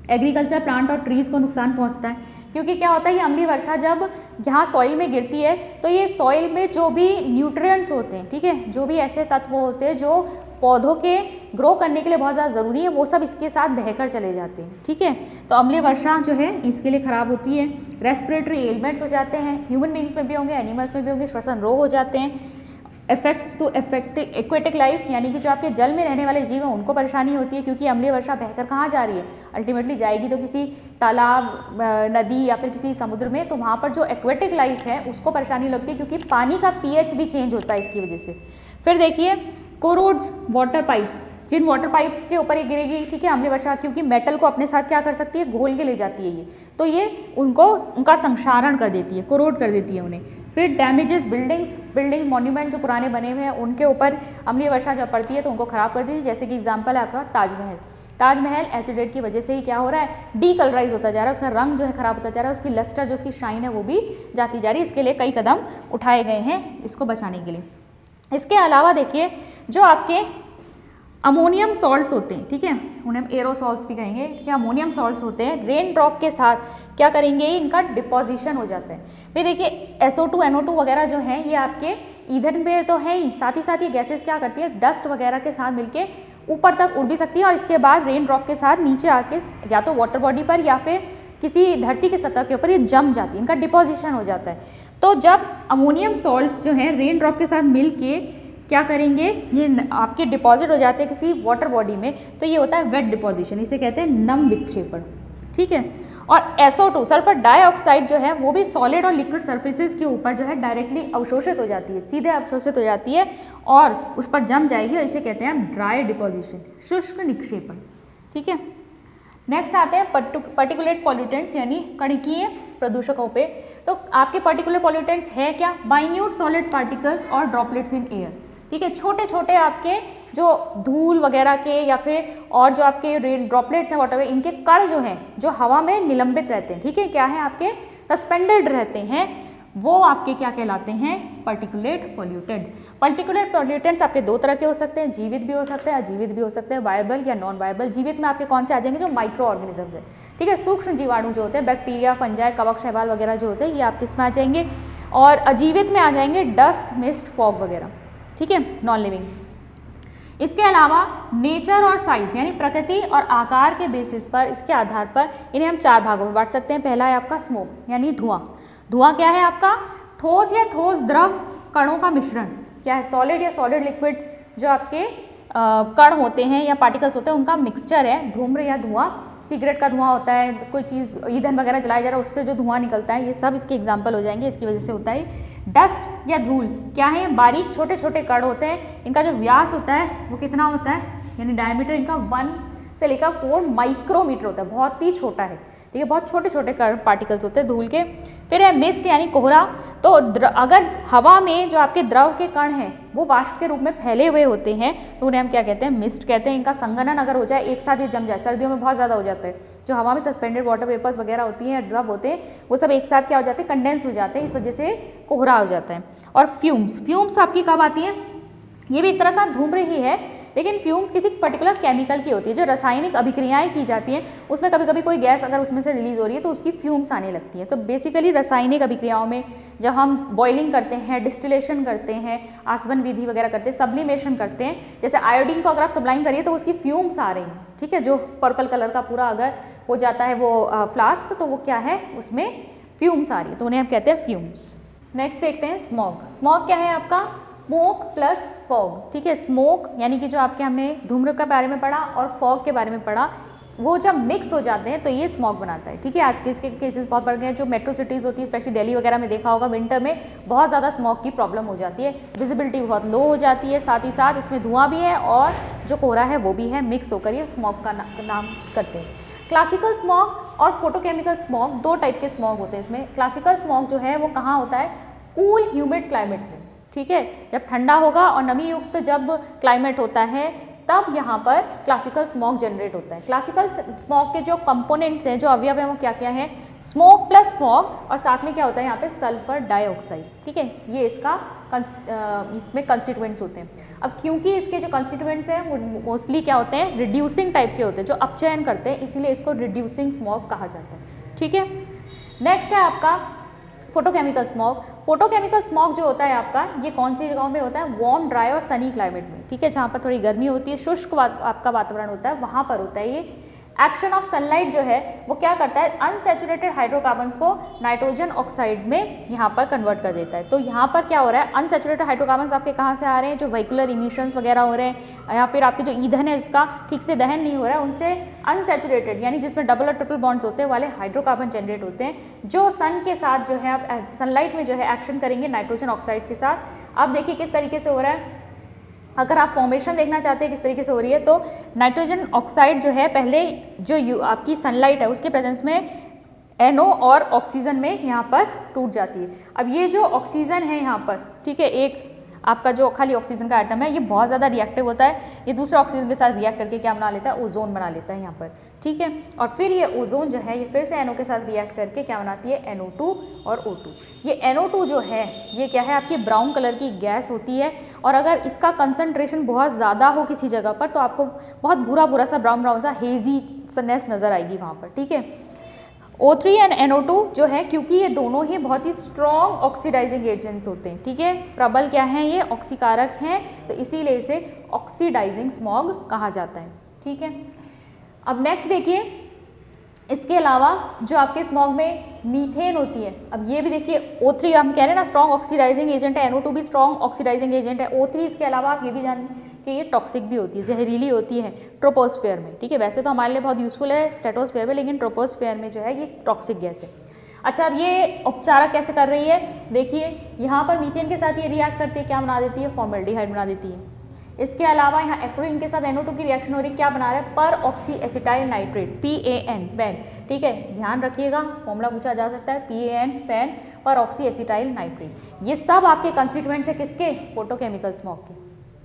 एग्रीकल्चर प्लांट और ट्रीज़ को नुकसान पहुंचता है, क्योंकि क्या होता है? ये अम्लीय वर्षा जब यहाँ सॉइल में गिरती है तो ये सॉइल में जो भी न्यूट्रिएंट्स होते हैं, ठीक है, जो भी ऐसे तत्व होते हैं जो पौधों के ग्रो करने के लिए बहुत ज़्यादा ज़रूरी है, वो सब इसके साथ बहकर चले जाते हैं, ठीक है। तो अम्लीय वर्षा जो है इसके लिए ख़राब होती है। रेस्पिरेटरी एलिमेंट्स हो जाते हैं, ह्यूमन बींग्स में भी होंगे, एनिमल्स में भी होंगे, श्वसन रोग हो जाते हैं। इफेक्ट्स टू एक्वेटिक लाइफ, यानी कि जो आपके जल में रहने वाले जीव हैं उनको परेशानी होती है, क्योंकि अम्लीय वर्षा बहकर कहाँ जा रही है? अल्टीमेटली जाएगी तो किसी तालाब, नदी या फिर किसी समुद्र में, तो वहाँ पर जो एक्वेटिक लाइफ है उसको परेशानी लगती है, क्योंकि पानी का पीएच भी चेंज होता है इसकी वजह से। फिर देखिए कोरोड्स वाटर पाइप्स, जिन वाटर पाइप्स के ऊपर ये गिरेगी, ठीक है, अम्लीय वर्षा, क्योंकि मेटल को अपने साथ क्या कर सकती है? घोल के ले जाती है ये, तो ये उनका संक्षारण कर देती है, कोरोड कर देती है उन्हें। फिर डैमेजेस बिल्डिंग मॉन्यूमेंट जो पुराने बने हुए हैं उनके ऊपर अम्लीय वर्षा जब पड़ती है तो उनको खराब कर देती है। जैसे कि एग्जाम्पल है आपका ताजमहल एसिड रेन की वजह से ही क्या हो रहा है? डीकलराइज होता जा रहा है, उसका रंग जो है खराब होता जा रहा है, उसकी लस्टर जो उसकी शाइन है वो भी जाती जा रही है। इसके लिए कई कदम उठाए गए हैं इसको बचाने के लिए। इसके अलावा देखिए जो आपके अमोनियम सॉल्ट्स होते हैं, ठीक है, उन्हें हम एरोसॉल्स भी कहेंगे, कि अमोनियम सॉल्ट्स होते हैं, रेन ड्रॉप के साथ क्या करेंगे? इनका डिपोजिशन हो जाता है। फिर देखिए SO2 NO2 वगैरह जो है ये आपके ईंधन में तो है ही, साथ ये गैसेस क्या करती है? डस्ट वगैरह के साथ मिलके ऊपर तक उड़ भी सकती है, और इसके बाद रेन ड्रॉप के साथ नीचे आके या तो वाटर बॉडी पर या फिर किसी धरती की सतह के ऊपर ये जम जाती है, इनका डिपोजिशन हो जाता है। तो जब अमोनियम सॉल्ट्स जो है रेन ड्रॉप के साथ मिल के क्या करेंगे? ये आपके डिपॉजिट हो जाते हैं किसी वाटर बॉडी में, तो ये होता है वेट डिपोजिशन, इसे कहते हैं नम विक्षेपण, ठीक है। और SO2 सल्फर डाइऑक्साइड जो है वो भी सॉलिड और लिक्विड सर्फेसिस के ऊपर जो है डायरेक्टली अवशोषित हो जाती है, सीधे अवशोषित हो जाती है और उस पर जम जाएगी, और इसे कहते हैं ड्राई डिपोजिशन, शुष्क निक्षेपण, ठीक है। नेक्स्ट आते हैं पर्टिकुलेट पॉल्यूटेंट्स, यानी कणिकीय प्रदूषकों पे। तो आपके पर्टिकुलर पॉल्यूटेंट्स है क्या? माइन्यूट सॉलिड पार्टिकल्स और ड्रॉपलेट्स इन एयर, ठीक है, छोटे छोटे आपके जो धूल वगैरह के या फिर और जो आपके रेन ड्रॉपलेट्स हैं वॉटर, इनके कण जो हैं जो हवा में निलंबित रहते हैं, ठीक है, क्या है आपके सस्पेंडेड रहते हैं, वो आपके क्या कहलाते हैं, पर्टिकुलेट पोल्यूटेंट्स। पर्टिकुलेट पोल्यूटेंट्स आपके दो तरह के हो सकते हैं, जीवित भी हो सकते हैं, अजीवित भी हो सकते हैं, वायबल या नॉन वायबल। जीवित में आपके कौन से आ जाएंगे, जो माइक्रो ऑर्गेनिजम्स है, ठीक है, सूक्ष्म जीवाणु जो होते हैं, बैक्टीरिया, फंजाई, कवक, शैवाल वगैरह जो होते हैं, ये आपके इसमें आ जाएंगे। और अजीवित में आ जाएंगे डस्ट, मिस्ट, फॉग वगैरह, ठीक है, नॉन लिविंग। इसके अलावा नेचर और साइज यानी प्रकृति और आकार के बेसिस पर, इसके आधार पर इन्हें हम चार भागों में बांट सकते हैं। पहला है आपका स्मोक यानी धुआं। धुआं क्या है आपका, ठोस या ठोस द्रव कणों का मिश्रण, क्या है, सॉलिड या सॉलिड लिक्विड जो आपके कण होते हैं या पार्टिकल्स होते हैं उनका मिक्सचर है। धूम्र या धुआं, सिगरेट का धुआं होता है, कोई चीज़ ईंधन वगैरह जलाया जा रहा है उससे जो धुआं निकलता है, ये सब इसके एग्जाम्पल हो जाएंगे, इसकी वजह से होता है। डस्ट या धूल क्या है, बारीक छोटे छोटे कण होते हैं, इनका जो व्यास होता है वो कितना होता है, यानी डायमीटर इनका 1 से लेकर 4 माइक्रोमीटर होता है, बहुत ही छोटा है, ठीक है, बहुत छोटे छोटे पार्टिकल्स होते हैं धूल के। फिर है मिस्ट यानी कोहरा। तो अगर हवा में जो आपके द्रव के कण हैं वो वाष्प के रूप में फैले हुए होते हैं तो उन्हें हम क्या कहते हैं, मिस्ट कहते हैं। इनका संघनन अगर हो जाए, एक साथ ये जम जाए, सर्दियों में बहुत ज़्यादा हो जाता है, जो हवा में सस्पेंडेड वाटर वेपर्स वगैरह होती हैं, द्रव होते हैं, वो सब एक साथ क्या हो जाते हैं, कंडेंस हो जाते हैं, इस वजह से कोहरा हो जाता है। और फ्यूम्स, फ्यूम्स आपकी कब आती हैं, ये भी एक तरह का धूम्र ही है, लेकिन फ्यूम्स किसी पर्टिकुलर केमिकल की होती है, जो रासायनिक अभिक्रियाएं की जाती हैं उसमें कभी कभी कोई गैस अगर उसमें से रिलीज हो रही है तो उसकी फ्यूम्स आने लगती हैं। तो बेसिकली रासायनिक अभिक्रियाओं में जब हम बॉइलिंग करते हैं, डिस्टिलेशन करते हैं, आसवन विधि वगैरह करते हैं, सब्लिमेशन करते हैं, जैसे आयोडीन को अगर आप सब्लाइम करिए तो उसकी फ्यूम्स आ रही हैं, ठीक है, जो पर्पल कलर का पूरा अगर हो जाता है वो फ्लास्क, तो वो क्या है, उसमें फ्यूम्स आ रही है, तो उन्हें हम कहते हैं फ्यूम्स। नेक्स्ट देखते हैं स्मॉग। स्मॉग क्या है आपका, स्मोक प्लस फॉग, ठीक है, स्मोक यानी कि जो आपके हमने धूम्र के बारे में पढ़ा और फॉग के बारे में पढ़ा, वो जब मिक्स हो जाते हैं तो ये स्मॉग बनाता है, ठीक है। आज के इसके केसेस बहुत बढ़ गए हैं, जो मेट्रो सिटीज़ होती है, स्पेशली दिल्ली वगैरह में देखा होगा, विंटर में बहुत ज़्यादा स्मॉग की प्रॉब्लम हो जाती है, विजिबिलिटी बहुत लो हो जाती है, साथ ही साथ इसमें धुआं भी है और जो कोहरा है वो भी है, मिक्स होकर ये स्मॉग का नाम करते हैं। क्लासिकल स्मॉग और फोटोकेमिकल स्मॉग, दो टाइप के स्मॉग होते हैं इसमें। क्लासिकल स्मॉग जो है वो कहाँ होता है, कूल ह्यूमिड क्लाइमेट में, ठीक है, जब ठंडा होगा और नमी युक्त जब क्लाइमेट होता है तब यहाँ पर क्लासिकल स्मॉग जनरेट होता है। क्लासिकल स्मॉग के जो कंपोनेंट्स हैं, जो अवयव हैं, वो क्या क्या है, स्मोक प्लस फॉग और साथ में क्या होता है यहाँ पे सल्फर डाइऑक्साइड, ठीक है, ये इसका इसमें कंस्टिट्यूएंट्स होते हैं। अब क्योंकि इसके जो कंस्टिट्यूएंट्स हैं वो मोस्टली क्या होते हैं, रिड्यूसिंग टाइप के होते हैं, जो अपचयन करते हैं, इसीलिए इसको रिड्यूसिंग स्मॉग कहा जाता है, ठीक है। नेक्स्ट है आपका फोटोकेमिकल स्मॉग। फोटोकेमिकल स्मॉग जो होता है आपका, ये कौन सी जगहों में होता है, वार्म, ड्राई और सनी क्लाइमेट में, ठीक है, जहाँ पर थोड़ी गर्मी होती है, शुष्क आपका वातावरण होता है, वहाँ पर होता है ये। एक्शन ऑफ सनलाइट जो है वो क्या करता है, अनसैचुरेटेड हाइड्रोकार्बन्स को नाइट्रोजन ऑक्साइड में यहाँ पर कन्वर्ट कर देता है। तो यहाँ पर क्या हो रहा है, अनसैचुरेटेड हाइड्रोकार्बन्स आपके कहाँ से आ रहे हैं, जो व्हीकुलर इमिशंस वगैरह हो रहे हैं या फिर आपके जो ईंधन है उसका ठीक से दहन नहीं हो रहा है, उनसे अनसैचुरेटेड यानी जिसमें डबल और ट्रिपल बॉन्ड्स होते हैं वाले हाइड्रोकार्बन जनरेट होते हैं, जो सन के साथ जो है आप सनलाइट में जो है एक्शन करेंगे नाइट्रोजन ऑक्साइड के साथ। अब देखिए किस तरीके से हो रहा है, अगर आप फॉर्मेशन देखना चाहते हैं किस तरीके से हो रही है, तो नाइट्रोजन ऑक्साइड जो है पहले जो आपकी सनलाइट है उसके प्रेजेंस में NO और ऑक्सीजन में यहाँ पर टूट जाती है। अब ये जो ऑक्सीजन है यहाँ पर, ठीक है, एक आपका जो खाली ऑक्सीजन का एटम है ये बहुत ज़्यादा रिएक्टिव होता है, ये दूसरा ऑक्सीजन के साथ रिएक्ट करके क्या बना लेता है, ओजोन बना लेता है यहाँ पर, ठीक है। और फिर ये ओजोन जो है ये फिर से NO के साथ रिएक्ट करके क्या बनाती है, NO2 और O2। ये NO2 जो है ये क्या है, आपकी ब्राउन कलर की गैस होती है, और अगर इसका कंसनट्रेशन बहुत ज़्यादा हो किसी जगह पर तो आपको बहुत बुरा सा ब्राउन सा हेजी सनेस नज़र आएगी वहाँ पर, ठीक है। O3 एंड NO2 जो है, क्योंकि ये दोनों ही बहुत ही स्ट्रॉन्ग ऑक्सीडाइजिंग एजेंट्स होते हैं, ठीक है, प्रबल क्या हैं, ये ऑक्सीकारक हैं, तो इसीलिए इसे ऑक्सीडाइजिंग स्मॉग कहा जाता है, ठीक है। अब नेक्स्ट देखिए, इसके अलावा जो आपके स्मॉग में मीथेन होती है, अब ये भी देखिए O3 हम कह रहे हैं ना स्ट्रॉन्ग ऑक्सीडाइजिंग एजेंट है, NO2 भी स्ट्रॉन्ग ऑक्सीडाइजिंग एजेंट है, O3 इसके अलावा आप ये भी जान कि ये टॉक्सिक भी होती है, जहरीली होती है ट्रोपोस्फेयर में, ठीक है। वैसे तो हमारे लिए बहुत यूजफुल है स्ट्रेटोस्फेयर में, लेकिन ट्रोपोस्फेयर में जो है ये टॉक्सिक गैस है। अच्छा, अब ये उपचारक कैसे कर रही है, देखिए यहाँ पर मीथेन के साथ ये रिएक्ट करती है, क्या बना देती है, फॉर्मल्डिहाइड बना देती है। इसके अलावा यहाँ एक्रोलिन के साथ NO2 की रिएक्शन हो रही है, क्या बना रहा है, पर oxy acetyl nitrate, PAN, pan, ठीक है, ध्यान रखिएगा फॉर्मूला पूछा जा सकता है, PAN, पैन, पर ऑक्सी एसिटाइल नाइट्रेट। ये सब आपके कंस्टिट्यूएंट्स है किसके, फोटोकेमिकल स्मॉग के,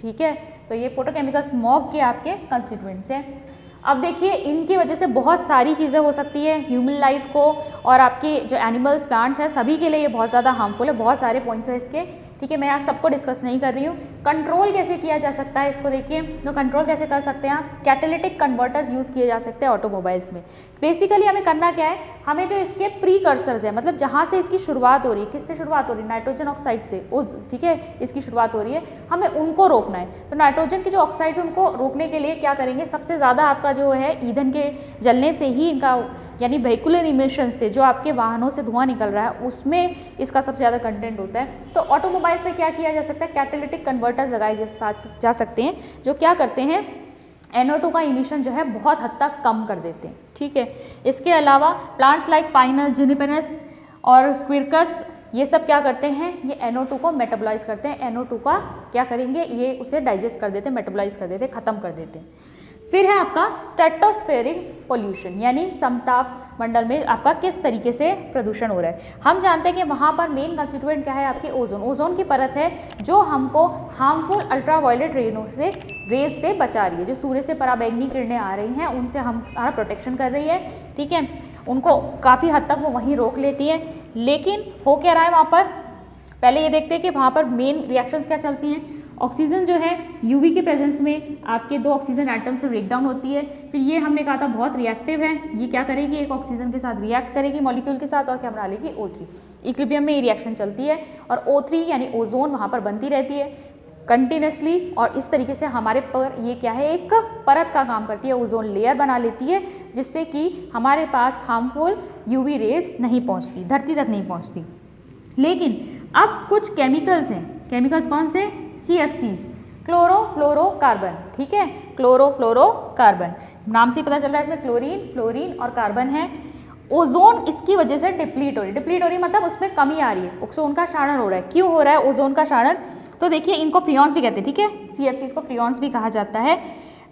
ठीक है, तो ये फोटोकेमिकल स्मॉग के आपके कंस्टिट्यूएंट्स हैं। अब देखिए इनकी वजह से बहुत सारी चीज़ें हो सकती है ह्यूमन लाइफ को, और आपके जो एनिमल्स प्लांट्स हैं सभी के लिए ये बहुत ज़्यादा हार्मफुल है। बहुत सारे पॉइंट्स हैं इसके, ठीक है, मैं आज सबको डिस्कस नहीं कर रही हूँ। कंट्रोल कैसे किया जा सकता है इसको देखिए, तो कंट्रोल कैसे कर सकते हैं आप, कैटालिटिक कन्वर्टर्स यूज़ किए जा सकते हैं ऑटोमोबाइल्स में। बेसिकली हमें करना क्या है, हमें जो इसके प्रीकर्सर्स है, मतलब जहाँ से इसकी शुरुआत हो रही है, किससे शुरुआत हो रही है, नाइट्रोजन ऑक्साइड से, ठीक है, इसकी शुरुआत हो रही है, हमें उनको रोकना है। तो नाइट्रोजन के जो ऑक्साइड्स उनको रोकने के लिए क्या करेंगे, सबसे ज़्यादा आपका जो है ईंधन के जलने से ही इनका, यानी व्हीकुलर इमिशन से जो आपके वाहनों से धुआं निकल रहा है उसमें इसका सबसे ज़्यादा कंटेंट होता है। तो ऑटोमोबाइल से क्या किया जा सकता है, कैटालिटिक कन्वर्टर्स लगाए जा सकते हैं जो क्या करते हैं, NO2 का इमिशन जो है बहुत हद तक कम कर देते हैं, ठीक है। इसके अलावा प्लांट्स लाइक पाइनस, जुनिपेरस और क्विरकस, ये सब क्या करते हैं, ये NO2 को मेटाबोलाइज करते हैं। NO2 का क्या करेंगे, ये उसे डाइजेस्ट कर देते हैं, मेटाबोलाइज कर देते हैं, ख़त्म कर देते हैं। फिर है आपका स्ट्रेटोस्फेरिक पोल्यूशन, यानी समताप मंडल में आपका किस तरीके से प्रदूषण हो रहा है। हम जानते हैं कि वहाँ पर मेन कंस्टिट्यूएंट क्या है, आपकी ओजोन। ओजोन की परत है जो हमको हार्मफुल अल्ट्रावायलेट रेज से बचा रही है। जो सूर्य से पराबैंगनी किरणें आ रही हैं उनसे हमारा प्रोटेक्शन कर रही है, ठीक है, उनको काफ़ी हद तक वो वहीं रोक लेती है। लेकिन हो क्या रहा है वहाँ पर, पहले ये देखते हैं कि वहाँ पर मेन रिएक्शंस क्या चलती हैं। ऑक्सीजन जो है यूवी के प्रेजेंस में आपके 2 ऑक्सीजन एटम से ब्रेक डाउन होती है। फिर ये हमने कहा था बहुत रिएक्टिव है, ये क्या करेगी, एक ऑक्सीजन के साथ रिएक्ट करेगी मॉलिक्यूल के साथ और क्या बना लेगी, O3। इक्विलिब्रियम में ये रिएक्शन चलती है और O3 यानी ओजोन वहाँ पर बनती रहती है कंटिन्यूसली, और इस तरीके से हमारे पर ये क्या है, एक परत का काम करती है, ओजोन लेयर बना लेती है, जिससे कि हमारे पास हार्मफुल यूवी रेज नहीं पहुँचती, धरती तक नहीं पहुँचती। लेकिन अब कुछ केमिकल्स हैं, केमिकल्स कौन से, CFCs, क्लोरोफ्लोरोकार्बन, ठीक है, क्लोरोफ्लोरोकार्बन नाम से ही पता चल रहा है इसमें क्लोरीन, फ्लोरीन और कार्बन है। ओजोन इसकी वजह से डिप्लीट हो रही है, मतलब उसमें कमी आ रही है, ओजोन का क्षरण हो रहा है। क्यों हो रहा है ओजोन का क्षरण, तो देखिए इनको फ्रियॉन्स भी कहते हैं, ठीक है, CFCs को फ्रियॉन्स भी कहा जाता है।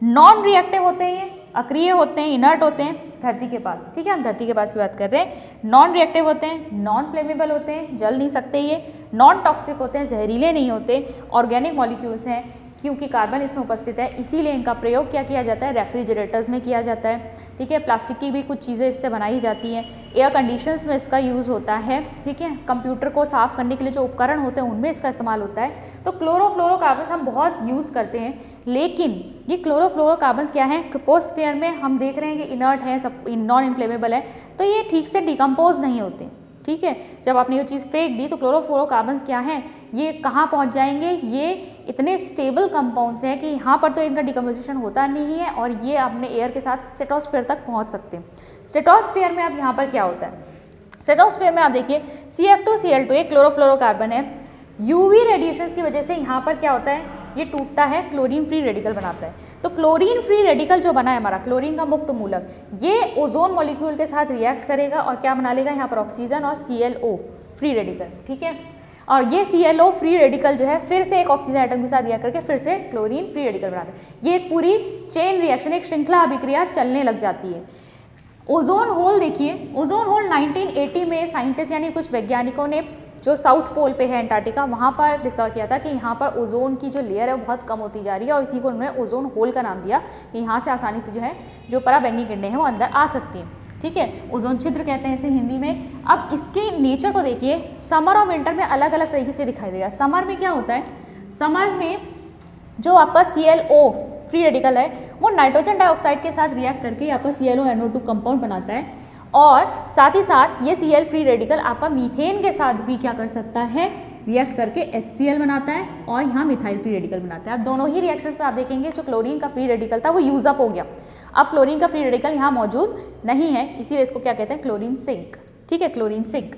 नॉन रिएक्टिव होते हैं, ये अक्रिय होते हैं, इनर्ट होते हैं धरती के पास, ठीक है, हम धरती के पास की बात कर रहे हैं। नॉन रिएक्टिव होते हैं, नॉन फ्लेमेबल होते हैं, जल नहीं सकते ये, नॉन टॉक्सिक होते हैं, जहरीले नहीं होते, ऑर्गेनिक मॉलिक्यूल्स हैं, क्योंकि कार्बन इसमें उपस्थित है इसीलिए इनका प्रयोग क्या किया जाता है, रेफ्रिजरेटर्स में किया जाता है, ठीक है। प्लास्टिक की भी कुछ चीज़ें इससे बनाई जाती हैं, एयर कंडीशंस में इसका यूज़ होता है, ठीक है, कंप्यूटर को साफ़ करने के लिए जो उपकरण होते हैं उनमें इसका इस्तेमाल होता है। तो क्लोरोफ्लोरोकार्बन्स हम बहुत यूज़ करते हैं, लेकिन ये क्लोरोफ्लोरोकार्बन्स क्या है, ट्रोपोस्फेयर में हम देख रहे हैं कि इनर्ट है, सब नॉन इन्फ्लेमेबल है, तो ये ठीक से डिकम्पोज नहीं होते, ठीक है। जब आपने ये चीज़ फेंक दी तो क्लोरोफ्लोरोकार्बन्स क्या हैं, ये कहाँ पहुँच जाएंगे, ये इतने स्टेबल कंपाउंड्स हैं कि यहाँ पर तो इनका डिकम्पोजिशन होता नहीं है और ये अपने एयर के साथ स्ट्रेटोस्फेयर तक पहुँच सकते हैं। स्ट्रेटोस्फेयर में अब यहाँ पर क्या होता है, स्ट्रेटोस्फेयर में आप देखिए CF2Cl2 एक क्लोरोफ्लोरोकार्बन है, यूवी रेडिएशंस की वजह से यहाँ पर क्या होता है, ये टूटता है, क्लोरीन फ्री रेडिकल बनाता है। तो क्लोरीन फ्री रेडिकल जो बना है हमारा, क्लोरीन का मुक्त मूलक, ये ओजोन मॉलिक्यूल के साथ रिएक्ट करेगा और क्या बना लेगा, यहाँ पर ऑक्सीजन और ClO फ्री रेडिकल, ठीक है। और ये ClO फ्री रेडिकल जो है फिर से एक ऑक्सीजन एटम के साथ रिएक्ट करके फिर से क्लोरीन फ्री रेडिकल बनाता है। ये एक पूरी चेन रिएक्शन, एक श्रृंखला अभिक्रिया चलने लग जाती है। ओजोन होल देखिए, ओजोन होल 1980 में साइंटिस्ट यानी कुछ वैज्ञानिकों ने जो साउथ पोल पे है अंटार्कटिका, वहाँ पर डिस्कवर किया था कि यहाँ पर ओजोन की जो लेयर है वो बहुत कम होती जा रही है और इसी को उन्होंने ओजोन होल का नाम दिया कि यहाँ से आसानी से जो है जो पराबैंगनी किरणें हैं वो अंदर आ सकती हैं, ठीक है, ओजोन छिद्र कहते हैं इसे हिंदी में। अब इसके नेचर को देखिए, समर और विंटर में अलग अलग तरीके से दिखाई देगा। समर में क्या होता है, समर में जो आपका ClO फ्री रेडिकल है वो नाइट्रोजन डाइऑक्साइड के साथ रिएक्ट करके आपका ClO कंपाउंड बनाता है, और साथ ही साथ ये Cl फ्री रेडिकल आपका मीथेन के साथ भी क्या कर सकता है, रिएक्ट करके HCl बनाता है और यहाँ मिथाइल फ्री रेडिकल बनाता है। अब दोनों ही रिएक्शंस पे आप देखेंगे जो क्लोरीन का फ्री रेडिकल था वो यूज अप हो गया, अब क्लोरीन का फ्री रेडिकल यहाँ मौजूद नहीं है, इसीलिए इसको क्या कहते हैं, क्लोरीन सिंक, ठीक है, क्लोरीन सिंक।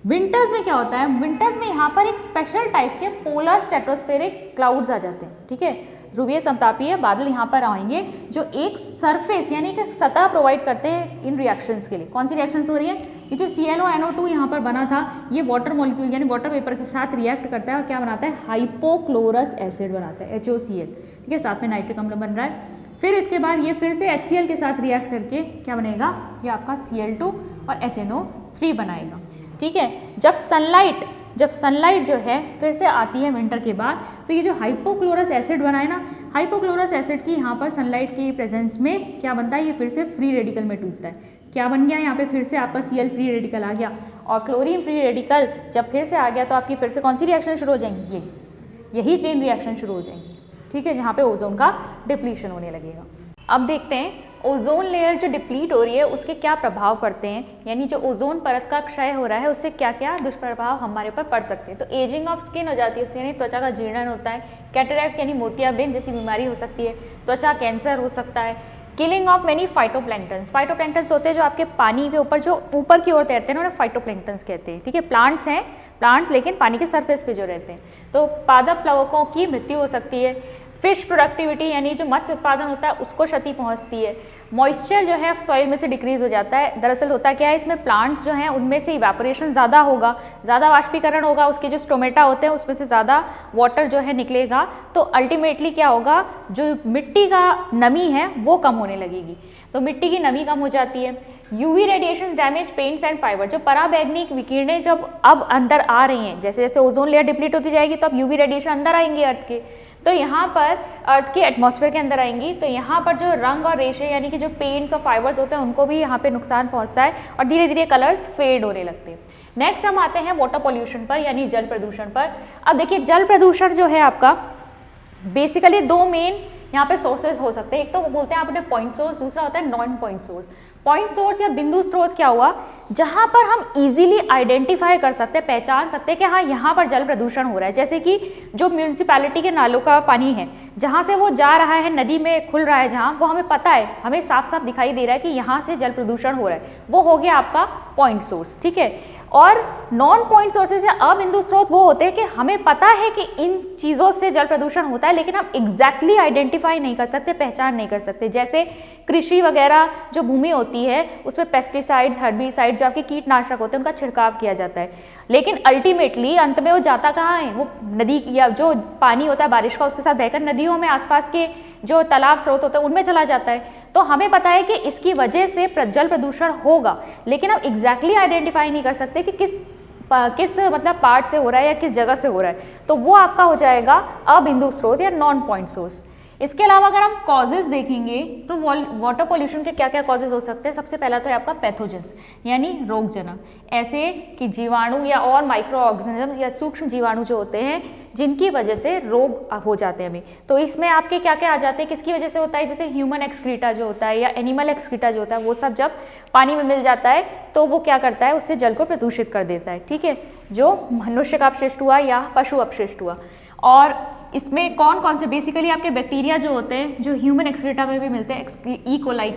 विंटर्स में क्या होता है, विंटर्स में यहाँ पर एक स्पेशल टाइप के पोलर स्ट्रेटोस्फेरिक क्लाउड्स आ जाते हैं, ठीक है, ध्रुवीय समतापीय बादल यहाँ पर आएंगे जो एक सरफेस यानी कि सतह प्रोवाइड करते हैं इन रिएक्शंस के लिए। कौन सी रिएक्शंस हो रही है, ये जो ClO यहाँ पर बना था ये वाटर मॉलिक्यूल यानी वाटर वेपर के साथ रिएक्ट करता है और क्या बनाता है, हाइपोक्लोरस एसिड बनाता है, HOCl, ठीक है, साथ में नाइट्रिक अम्ल बन रहा है। फिर इसके बाद ये फिर से HCl के साथ रिएक्ट करके क्या बनेगा, ये आपका Cl2 और HNO3 बनाएगा, ठीक है। जब सनलाइट जब सनलाइट जो है फिर से आती है विंटर के बाद, तो ये जो हाइपोक्लोरस एसिड बना है ना, हाइपोक्लोरस एसिड की यहाँ पर सनलाइट की प्रेजेंस में क्या बनता है, ये फिर से फ्री रेडिकल में टूटता है। क्या बन गया यहाँ पे, फिर से आपका Cl फ्री रेडिकल आ गया, और क्लोरीन फ्री रेडिकल जब फिर से आ गया तो आपकी फिर से कौन सी रिएक्शन शुरू हो जाएंगी, यही चेन रिएक्शन शुरू हो जाएंगी, ठीक है, जहाँ पे ओजोन का डिप्लीशन होने लगेगा। अब देखते हैं ओजोन लेयर जो डिप्लीट हो रही है उसके क्या प्रभाव पड़ते हैं, यानी जो ओजोन परत का क्षय हो रहा है उससे क्या क्या दुष्प्रभाव हमारे पर पड़ सकते हैं। तो एजिंग ऑफ स्किन हो जाती है, उससे यानी त्वचा का जीर्णन होता है, कैटरैक्ट यानी मोतियाबिंद जैसी बीमारी हो सकती है, त्वचा कैंसर हो सकता है, killing of many phytoplanktons, phytoplanktons होते हैं जो आपके पानी के ऊपर जो ऊपर की ओर तैरते हैं, उन्हें फाइटोप्लैंक्टन्स कहते हैं, ठीक है, प्लांट्स हैं, प्लांट्स लेकिन पानी के सरफेस पे जो रहते हैं। तो पादप प्लवकों की मृत्यु हो सकती है, फिश प्रोडक्टिविटी यानी जो मत्स्य उत्पादन होता है उसको क्षति पहुंचती है, मॉइस्चर जो है सॉइल में से डिक्रीज हो जाता है। दरअसल होता क्या है, इसमें प्लांट्स जो हैं उनमें से इवेपोरेशन ज़्यादा होगा, ज़्यादा वाष्पीकरण होगा, उसके जो स्टोमेटा होते हैं उसमें से ज़्यादा वाटर जो है निकलेगा, तो अल्टीमेटली क्या होगा, जो मिट्टी का नमी है वो कम होने लगेगी, तो मिट्टी की नमी कम हो जाती है। UV radiation damage paints and fibre, जो पराबैंगनी विकिरणें जब अब अंदर आ रही हैं, जैसे जैसे ओजोन लेयर डिप्लीट होती जाएगी तो अब यूवी रेडिएशन अंदर आएंगे अर्थ के, तो यहाँ पर अर्थ के एटमॉस्फेयर के अंदर आएंगी, तो यहाँ पर जो रंग और रेशे यानी कि जो पेंट्स और फाइबर्स होते हैं उनको भी यहाँ पे नुकसान पहुँचता है और धीरे धीरे कलर्स फेड होने लगते हैं। नेक्स्ट हम आते हैं वाटर पॉल्यूशन पर, यानी जल प्रदूषण पर। अब देखिए जल प्रदूषण जो है आपका बेसिकली दो मेन यहाँ पे सोर्सेज हो सकते हैं, एक तो वो बोलते हैं आपने पॉइंट सोर्स, दूसरा होता है non point source. Point source या बिंदु स्रोत क्या हुआ, जहां पर हम इजीली आइडेंटिफाई कर सकते हैं, पहचान सकते हैं कि हाँ यहाँ पर जल प्रदूषण हो रहा है, जैसे कि जो म्यूनिसिपैलिटी के नालों का पानी है जहाँ से वो जा रहा है नदी में खुल रहा है, जहाँ वो हमें पता है, हमें साफ साफ दिखाई दे रहा है कि यहाँ से जल प्रदूषण हो रहा है, वो हो गया आपका पॉइंट सोर्स, ठीक है। और नॉन पॉइंट सोर्सेज या अबिंदु स्रोत वो होते हैं कि हमें पता है कि इन चीज़ों से जल प्रदूषण होता है, लेकिन हम एग्जैक्टली आइडेंटिफाई नहीं कर सकते, पहचान नहीं कर सकते। जैसे कृषि वगैरह जो भूमि होती है उसमें पेस्टिसाइड्स, हर्बिसाइड्स जो आपके कीटनाशक होते हैं उनका छिड़काव किया जाता है, लेकिन अल्टीमेटली अंत में वो जाता कहाँ है, वो नदी या जो पानी होता है बारिश का उसके साथ बहकर नदियों में, आसपास के जो तालाब स्रोत होते हैं उनमें चला जाता है। तो हमें पता है कि इसकी वजह से जल प्रदूषण होगा, लेकिन हम एग्जैक्टली आइडेंटिफाई नहीं कर सकते कि किस मतलब पार्ट से हो रहा है या किस जगह से हो रहा है, तो वो आपका हो जाएगा अबिंदु स्रोत या नॉन पॉइंट सोर्स। इसके अलावा अगर हम कॉजेज देखेंगे तो वाटर पॉल्यूशन के क्या क्या कॉजेज हो सकते हैं। सबसे पहला तो है आपका पैथोजेंस यानी रोगजनक, ऐसे कि जीवाणु या और माइक्रो ऑर्गेनिज्म या सूक्ष्म जीवाणु जो होते हैं जिनकी वजह से रोग हो जाते हैं हमें। तो इसमें आपके क्या क्या आ जाते हैं, किसकी वजह से होता है, जैसे ह्यूमन एक्सक्रीटा जो होता है या एनिमल एक्सक्रीटा जो होता है, वो सब जब पानी में मिल जाता है तो वो क्या करता है, उससे जल को प्रदूषित कर देता है, ठीक है, जो मनुष्य का अपशिष्ट हुआ या पशु अपशिष्ट हुआ। और इसमें कौन कौन से बेसिकली आपके बैक्टीरिया जो होते हैं जो ह्यूमन एक्सक्रीटा में भी मिलते हैं, ई कोलाई,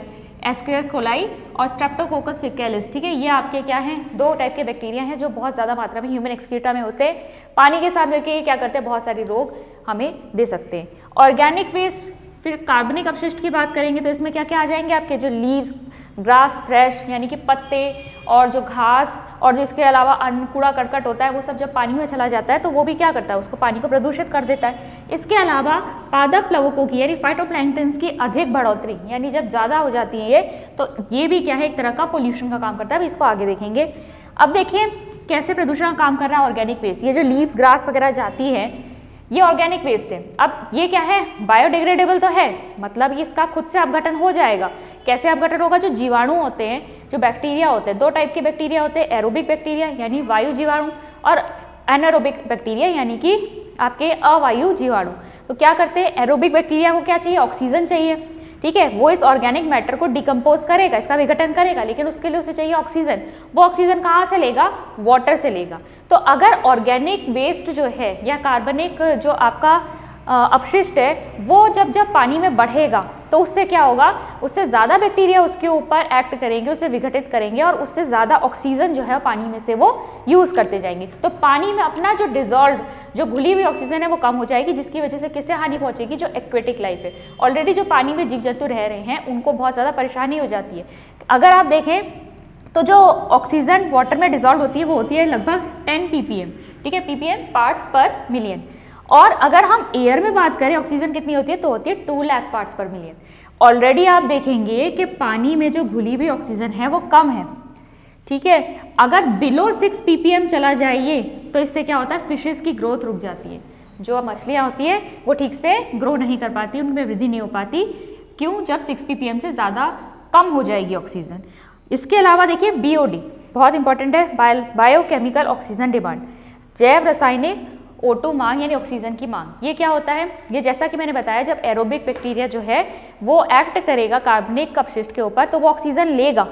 एस्केरिया कोलाई और स्ट्रेप्टोकोकस फेकैलिस, ठीक है, ये आपके क्या हैं, दो टाइप के बैक्टीरिया हैं जो बहुत ज़्यादा मात्रा में ह्यूमन एक्सक्रीटा में होते हैं, पानी के साथ मिलकर ये क्या करते हैं, बहुत सारे रोग हमें दे सकते हैं। ऑर्गेनिक वेस्ट, फिर कार्बनिक अपशिष्ट की बात करेंगे तो इसमें क्या क्या आ जाएंगे आपके, जो लीव्स, ग्रास, थ्रैश यानी कि पत्ते और जो घास और जो इसके अलावा अन्न कूड़ा करकट होता है वो सब जब पानी में चला जाता है तो वो भी क्या करता है, उसको पानी को प्रदूषित कर देता है। इसके अलावा पादप प्लवकों की यानी फाइटोप्लैंक्टन्स की अधिक बढ़ोतरी यानी जब ज़्यादा हो जाती है ये, तो ये भी क्या है, एक तरह का पोल्यूशन का काम करता है, इसको आगे देखेंगे। अब देखिए कैसे प्रदूषण का काम कर रहा है ऑर्गेनिक वेस्ट, ये जो लीव्स, ग्रास वगैरह जाती है ये ऑर्गेनिक वेस्ट है। अब ये क्या है, बायोडिग्रेडेबल तो है, मतलब इसका खुद से अपघटन हो जाएगा। कैसे अपघटन होगा, जो जीवाणु होते हैं, जो बैक्टीरिया होते हैं, दो टाइप के बैक्टीरिया होते हैं, एरोबिक बैक्टीरिया यानी वायु जीवाणु और एनारोबिक बैक्टीरिया यानी कि आपके अवायु जीवाणु। तो क्या करते हैं, एरोबिक बैक्टीरिया को क्या चाहिए, ऑक्सीजन चाहिए, ठीक है, वो इस ऑर्गेनिक मैटर को डिकम्पोज करेगा, इसका विघटन करेगा, लेकिन उसके लिए उसे चाहिए ऑक्सीजन। वो ऑक्सीजन कहाँ से लेगा, वाटर से लेगा। तो अगर ऑर्गेनिक वेस्ट जो है या कार्बनिक जो आपका अपशिष्ट है वो जब पानी में बढ़ेगा तो उससे क्या होगा, उससे ज़्यादा बैक्टीरिया उसके ऊपर एक्ट करेंगे, उसे विघटित करेंगे और उससे ज़्यादा ऑक्सीजन जो है पानी में से वो यूज़ करते जाएंगे। तो पानी में अपना जो डिजॉल्व, जो घुली हुई ऑक्सीजन है वो कम हो जाएगी, जिसकी वजह से किससे हानि पहुंचेगी, जो एक्वेटिक लाइफ है, ऑलरेडी जो पानी में जीव जंतु रह रहे हैं उनको बहुत ज़्यादा परेशानी हो जाती है। अगर आप देखें तो जो ऑक्सीजन वाटर में डिजॉल्व होती है वो होती है लगभग 10 ppm, ठीक है, ppm पार्ट्स पर मिलियन। और अगर हम एयर में बात करें ऑक्सीजन कितनी होती है, तो होती है 2 लाख पार्ट्स पर मिलियन। ऑलरेडी आप देखेंगे कि पानी में जो घुली हुई ऑक्सीजन है वो कम है, ठीक है। अगर बिलो 6 ppm चला जाए ये, तो इससे क्या होता है, फिशेस की ग्रोथ रुक जाती है। जो मछलियाँ होती है वो ठीक से ग्रो नहीं कर पाती, उनमें वृद्धि नहीं हो पाती। क्यों? जब 6 ppm से ज़्यादा कम हो जाएगी ऑक्सीजन। इसके अलावा देखिए BOD बहुत इंपॉर्टेंट है, बायोकेमिकल ऑक्सीजन डिमांड, जैव रासायनिक O2 मांग यानी ऑक्सीजन की मांग। ये क्या होता है? ये जैसा कि मैंने बताया, जब एरोबिक बैक्टीरिया जो है वो एक्ट करेगा कार्बनिक अपशिष्ट के ऊपर तो वो ऑक्सीजन लेगा।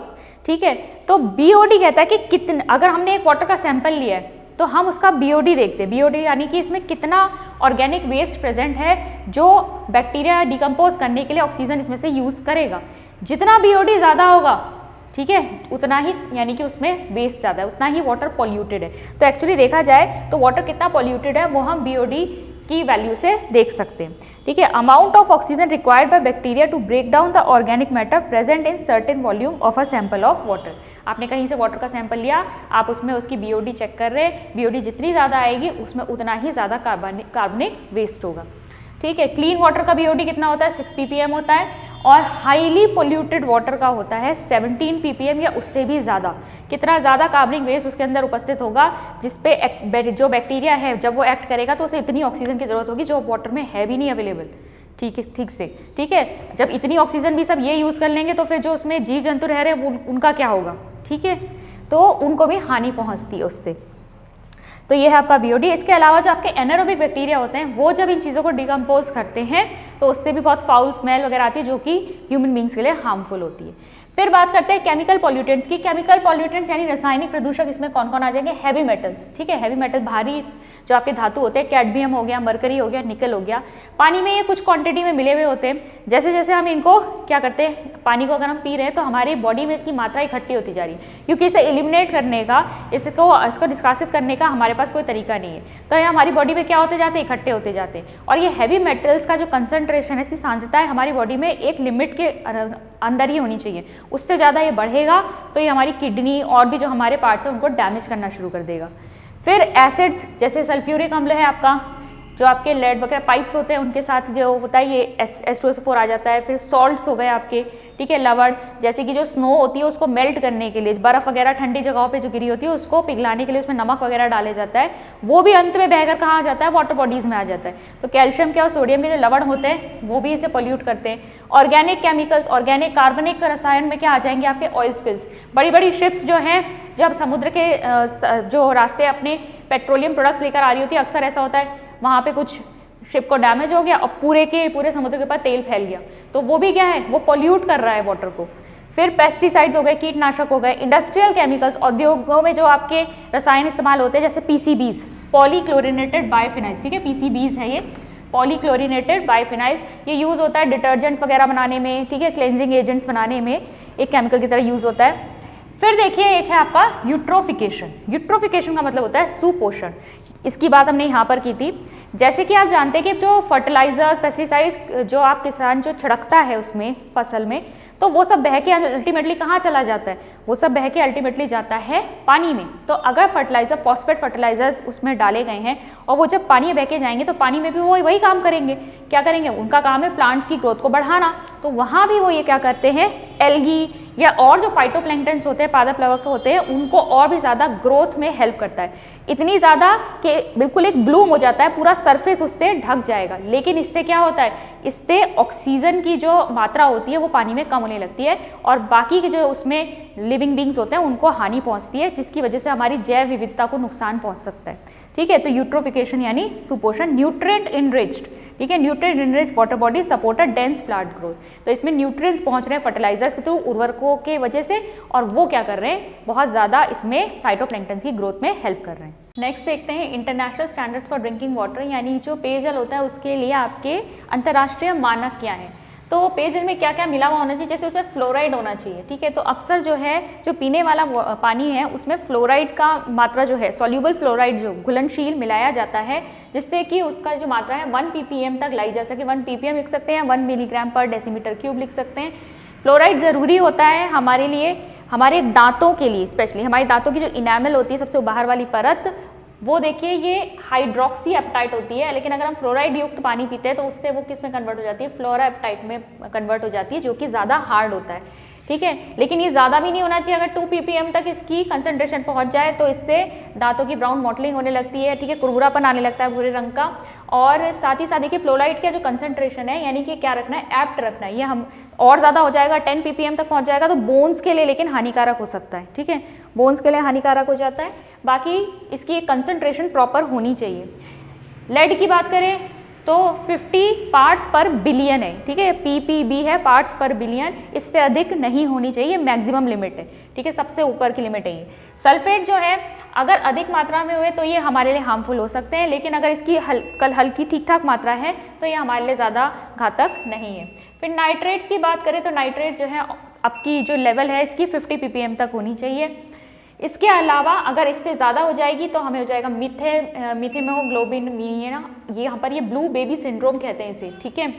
ठीक है, तो BOD कहता है कि कितने, अगर हमने एक वाटर का सैंपल लिया है तो हम उसका BOD देखते हैं। BOD यानी कि इसमें कितना ऑर्गेनिक वेस्ट प्रेजेंट है जो बैक्टीरिया डिकम्पोज करने के लिए ऑक्सीजन इसमें से यूज करेगा। जितना BOD ज़्यादा होगा, ठीक है, उतना ही यानी कि उसमें वेस्ट ज़्यादा है, उतना ही वाटर पॉल्यूटेड है। तो एक्चुअली देखा जाए तो वाटर कितना पॉल्यूटेड है वो हम BOD की वैल्यू से देख सकते हैं। ठीक है, amount of oxygen required by bacteria to break down the organic matter present in certain volume of a sample of water. आपने कहीं से वाटर का सैंपल लिया, आप उसमें उसकी BOD चेक कर रहे हैं, BOD जितनी ज़्यादा आएगी उसमें उतना ही ज़्यादा कार्बनिक वेस्ट होगा। ठीक है, क्लीन वाटर का BOD कितना होता है? 6 ppm होता है, और हाईली पोल्यूटेड वाटर का होता है 17 ppm या उससे भी ज़्यादा। कितना ज़्यादा कार्बनिक वेस्ट उसके अंदर उपस्थित होगा, जिसपे जो बैक्टीरिया है जब वो एक्ट करेगा तो उसे इतनी ऑक्सीजन की ज़रूरत होगी जो वाटर में है भी नहीं अवेलेबल। ठीक है, ठीक से, ठीक है, जब इतनी ऑक्सीजन भी सब ये यूज़ कर लेंगे तो फिर जो उसमें जीव जंतु रह रहे हैं उनका क्या होगा? ठीक है, तो उनको भी हानि पहुँचती है उससे। तो ये है आपका BOD। इसके अलावा जो आपके एनारोबिक बैक्टीरिया होते हैं वो जब इन चीज़ों को डिकम्पोज करते हैं तो उससे भी बहुत फाउल स्मेल वगैरह आती है जो कि ह्यूमन बींग्स के लिए हार्मफुल होती है। फिर बात करते हैं केमिकल पॉल्यूटेंट्स की। केमिकल पॉल्यूटेंट्स यानी रासायनिक प्रदूषक, इसमें कौन कौन आ जाएंगे? Heavy metals. ठीक है, हैवी मेटल भारी जो आपके धातु होते हैं, कैडमियम हो गया, मरकरी हो गया, निकल हो गया। पानी में ये कुछ क्वांटिटी में मिले हुए होते हैं। जैसे जैसे हम इनको क्या करते हैं, पानी को अगर हम पी रहे हैं तो हमारी बॉडी में इसकी मात्रा इकट्ठी होती जा रही है, क्योंकि इसे एलिमिनेट करने का, इसको निष्कासित करने का हमारे पास कोई तरीका नहीं है। तो ये हमारी बॉडी में क्या होते जाते हैं? इकट्ठे होते जाते हैं। और ये हैवी मेटल्स का जो कंसंट्रेशन है, इसकी सांद्रता है हमारी बॉडी में एक लिमिट के अंदर ही होनी चाहिए। उससे ज़्यादा ये बढ़ेगा तो ये हमारी किडनी और भी जो हमारे पार्ट्स हैं उनको डैमेज करना शुरू कर देगा। फिर एसिड्स, जैसे सल्फ्यूरिक अम्ल है आपका, जो आपके लेड वगैरह पाइप्स होते हैं उनके साथ जो होता है ये H2SO4 आ जाता है। फिर सॉल्ट्स हो गए आपके, ठीक है, लवण, जैसे कि जो स्नो होती है उसको मेल्ट करने के लिए, बर्फ वगैरह ठंडी जगहों पे जो गिरी होती है उसको पिघलाने के लिए उसमें नमक वगैरह डाले जाता है, वो भी अंत में बहकर कहाँ आ जाता है? वाटर बॉडीज में आ जाता है। तो कैल्शियम के और सोडियम के जो लवण होते हैं वो भी इसे पोल्यूट करते हैं। ऑर्गेनिक केमिकल्स, ऑर्गेनिक कार्बनिक रसायन में क्या आ जाएंगे? आपके ऑयल स्पिल्स। बड़ी बड़ी शिप्स जो हैं जब समुद्र के जो रास्ते अपने पेट्रोलियम प्रोडक्ट्स लेकर आ रही होती है, अक्सर ऐसा होता है वहाँ पे कुछ शिप को डैमेज हो गया और पूरे के पूरे समुद्र के ऊपर तेल फैल गया, तो वो भी क्या है? वो पोल्यूट कर रहा है वाटर को। फिर पेस्टिसाइड्स हो गए, कीटनाशक हो गए। इंडस्ट्रियल केमिकल्स, उद्योगों में जो आपके रसायन इस्तेमाल होते हैं, जैसे PCBs, पॉलीक्लोरिनेटेड बाइफिनाइल्स। ठीक है, PCBs है ये, पॉलीक्लोरिनेटेड बाइफिनाइल्स। ये यूज़ होता है डिटर्जेंट वगैरह बनाने में, ठीक है, क्लेंजिंग एजेंट्स बनाने में, एक केमिकल की तरह यूज़ होता है। फिर देखिए एक है आपका यूट्रोफिकेशन। यूट्रोफिकेशन का मतलब होता है सुपोषण। इसकी बात हमने यहाँ पर की थी। जैसे कि आप जानते हैं कि जो फर्टिलाइजर्स, पेस्टिसाइड्स जो आप किसान जो छिड़कता है उसमें फसल में, तो वो सब बह के अल्टीमेटली कहाँ चला जाता है? वो सब बह के अल्टीमेटली जाता है पानी में। तो अगर फर्टिलाइजर, फॉस्फेट फर्टिलाइजर्स उसमें डाले गए हैं और वो जब पानी में बह के जाएंगे तो पानी में भी वो वही काम करेंगे। क्या करेंगे? उनका काम है प्लांट्स की ग्रोथ को बढ़ाना, तो वहाँ भी वो ये क्या करते हैं? एल्गी या और जो फाइटोप्लैंक्टन्स होते हैं, पादप प्लवक होते हैं, उनको और भी ज़्यादा ग्रोथ में हेल्प करता है। इतनी ज़्यादा कि बिल्कुल एक ब्लूम हो जाता है, पूरा सरफेस उससे ढक जाएगा। लेकिन इससे क्या होता है? इससे ऑक्सीजन की जो मात्रा होती है वो पानी में कम होने लगती है और बाकी के जो उसमें लिविंग बींग्स होते हैं उनको हानि पहुंचती है, जिसकी वजह से हमारी जैव विविधता को नुकसान पहुंच सकता है। ठीक है, तो यूट्रोफिकेशन यानी सुपोषण। न्यूट्रिएंट इनरिच्ड, ठीक है, nutrient enriched water body support a dense plant growth. तो इसमें न्यूट्रिएंट्स पहुंच रहे हैं फर्टिलाइजर्स के थ्रू, उर्वरकों के वजह से, और वो क्या कर रहे हैं? बहुत ज़्यादा इसमें फाइटोप्लैंक्टन्स की ग्रोथ में हेल्प कर रहे हैं। नेक्स्ट देखते हैं international standards for drinking water, यानी जो पेयजल होता है उसके लिए आपके अंतर्राष्ट्रीय मानक क्या है। तो पेयजल में क्या क्या मिला हुआ होना चाहिए? जैसे उसमें फ्लोराइड होना चाहिए। ठीक है, तो अक्सर जो है जो पीने वाला पानी है उसमें फ्लोराइड का मात्रा जो है, सॉल्यूबल फ्लोराइड जो घुलनशील मिलाया जाता है, जिससे कि उसका जो मात्रा है 1 ppm तक लाई जा सके। 1 ppm लिख सकते हैं, 1 मिलीग्राम पर डेसीमीटर क्यूब लिख सकते हैं। फ्लोराइड ज़रूरी होता है हमारे लिए, हमारे दांतों के लिए स्पेशली। हमारे दांतों की जो इनामल होती है, सबसे बाहर वाली परत, वो देखिए ये हाइड्रोक्सी एप्टाइट होती है, लेकिन अगर हम फ्लोराइड युक्त पानी पीते हैं तो उससे वो किस में कन्वर्ट हो जाती है? फ्लोरा एप्टाइट में कन्वर्ट हो जाती है, जो कि ज़्यादा हार्ड होता है। ठीक है। लेकिन ये ज़्यादा भी नहीं होना चाहिए, अगर 2 ppm तक इसकी कंसंट्रेशन पहुंच जाए तो इससे दांतों की ब्राउन मॉटलिंग होने लगती है, ठीक है, कुरकुरापन आने लगता है भूरे रंग का। और साथ ही साथ देखिए फ्लोराइड का जो कंसंट्रेशन है, यानी कि क्या रखना है, एप्ट रखना है। ये हम और ज़्यादा हो जाएगा, 10 ppm तक पहुँच जाएगा तो बोन्स के लिए लेकिन हानिकारक हो सकता है, ठीक है, बोन्स के लिए हानिकारक हो जाता है। बाकी इसकी एक कंसंट्रेशन प्रॉपर होनी चाहिए। लेड की बात करें तो 50 पार्ट्स पर बिलियन है, ठीक है, ppb है, पार्ट्स पर बिलियन, इससे अधिक नहीं होनी चाहिए, मैक्सिमम लिमिट है, ठीक है, सबसे ऊपर की लिमिट है ये। सल्फेट जो है अगर अधिक मात्रा में हुए तो ये हमारे लिए हार्मफुल हो सकते हैं, लेकिन अगर इसकी हल्की ठीक ठाक मात्रा है तो ये हमारे लिए ज़्यादा घातक नहीं है। फिर नाइट्रेट्स की बात करें तो नाइट्रेट जो है आपकी जो लेवल है इसकी 50 ppm तक होनी चाहिए। इसके अलावा अगर इससे ज़्यादा हो जाएगी तो हमें हो जाएगा मीथेमोग्लोबिन, ये यहाँ पर ये ब्लू बेबी सिंड्रोम कहते हैं इसे, ठीक है,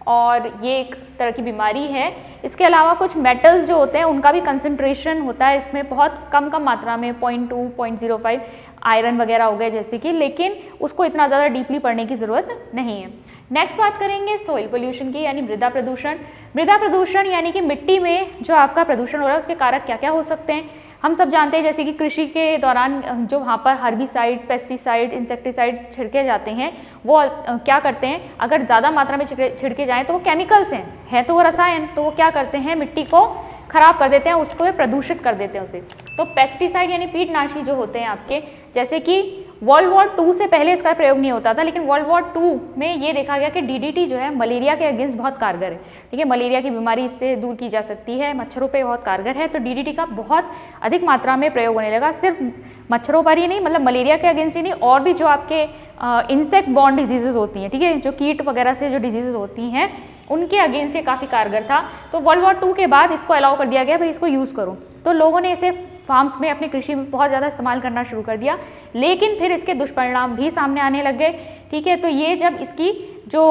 और ये एक तरह की बीमारी है। इसके अलावा कुछ मेटल्स जो होते हैं उनका भी कंसंट्रेशन होता है इसमें बहुत कम मात्रा में, 0.2 0.05 आयरन वगैरह हो गए जैसे कि, लेकिन उसको इतना ज़्यादा डीपली पढ़ने की ज़रूरत नहीं है। नेक्स्ट बात करेंगे सॉइल पोल्यूशन की, यानी मृदा प्रदूषण। मृदा प्रदूषण यानी कि मिट्टी में जो आपका प्रदूषण हो रहा है उसके कारक क्या क्या हो सकते हैं। हम सब जानते हैं जैसे कि कृषि के दौरान जो वहाँ पर हर्बिसाइड्स, पेस्टिसाइड, इंसेक्टिसाइड छिड़के जाते हैं वो क्या करते हैं, अगर ज़्यादा मात्रा में छिड़के जाएँ तो वो केमिकल्स हैं तो वो रसायन, तो वो क्या करते हैं, मिट्टी को खराब कर देते हैं, उसको वे प्रदूषित कर देते हैं उसे। तो पेस्टिसाइड यानी कीटनाशी जो होते हैं आपके, जैसे कि वर्ल्ड वॉर 2 से पहले इसका प्रयोग नहीं होता था, लेकिन वर्ल्ड वॉर 2 में ये देखा गया कि DDT जो है मलेरिया के अगेंस्ट बहुत कारगर है, ठीक है, मलेरिया की बीमारी इससे दूर की जा सकती है, मच्छरों पे बहुत कारगर है। तो DDT का बहुत अधिक मात्रा में प्रयोग होने लगा, सिर्फ मच्छरों पर ही नहीं, मतलब मलेरिया के अगेंस्ट ही नहीं, और भी जो आपके इंसेक्ट बॉर्न डिजीजेज होती हैं, ठीक है, जो कीट वगैरह से जो डिजीजेज होती हैं उनके अगेंस्ट ये काफ़ी कारगर था। तो वर्ल्ड वॉर 2 के बाद इसको अलाउ कर दिया गया, भाई इसको यूज़ करो, तो लोगों ने इसे फार्म्स में अपनी कृषि में बहुत ज़्यादा इस्तेमाल करना शुरू कर दिया, लेकिन फिर इसके दुष्परिणाम भी सामने आने लग गए, ठीक है। तो ये जब इसकी जो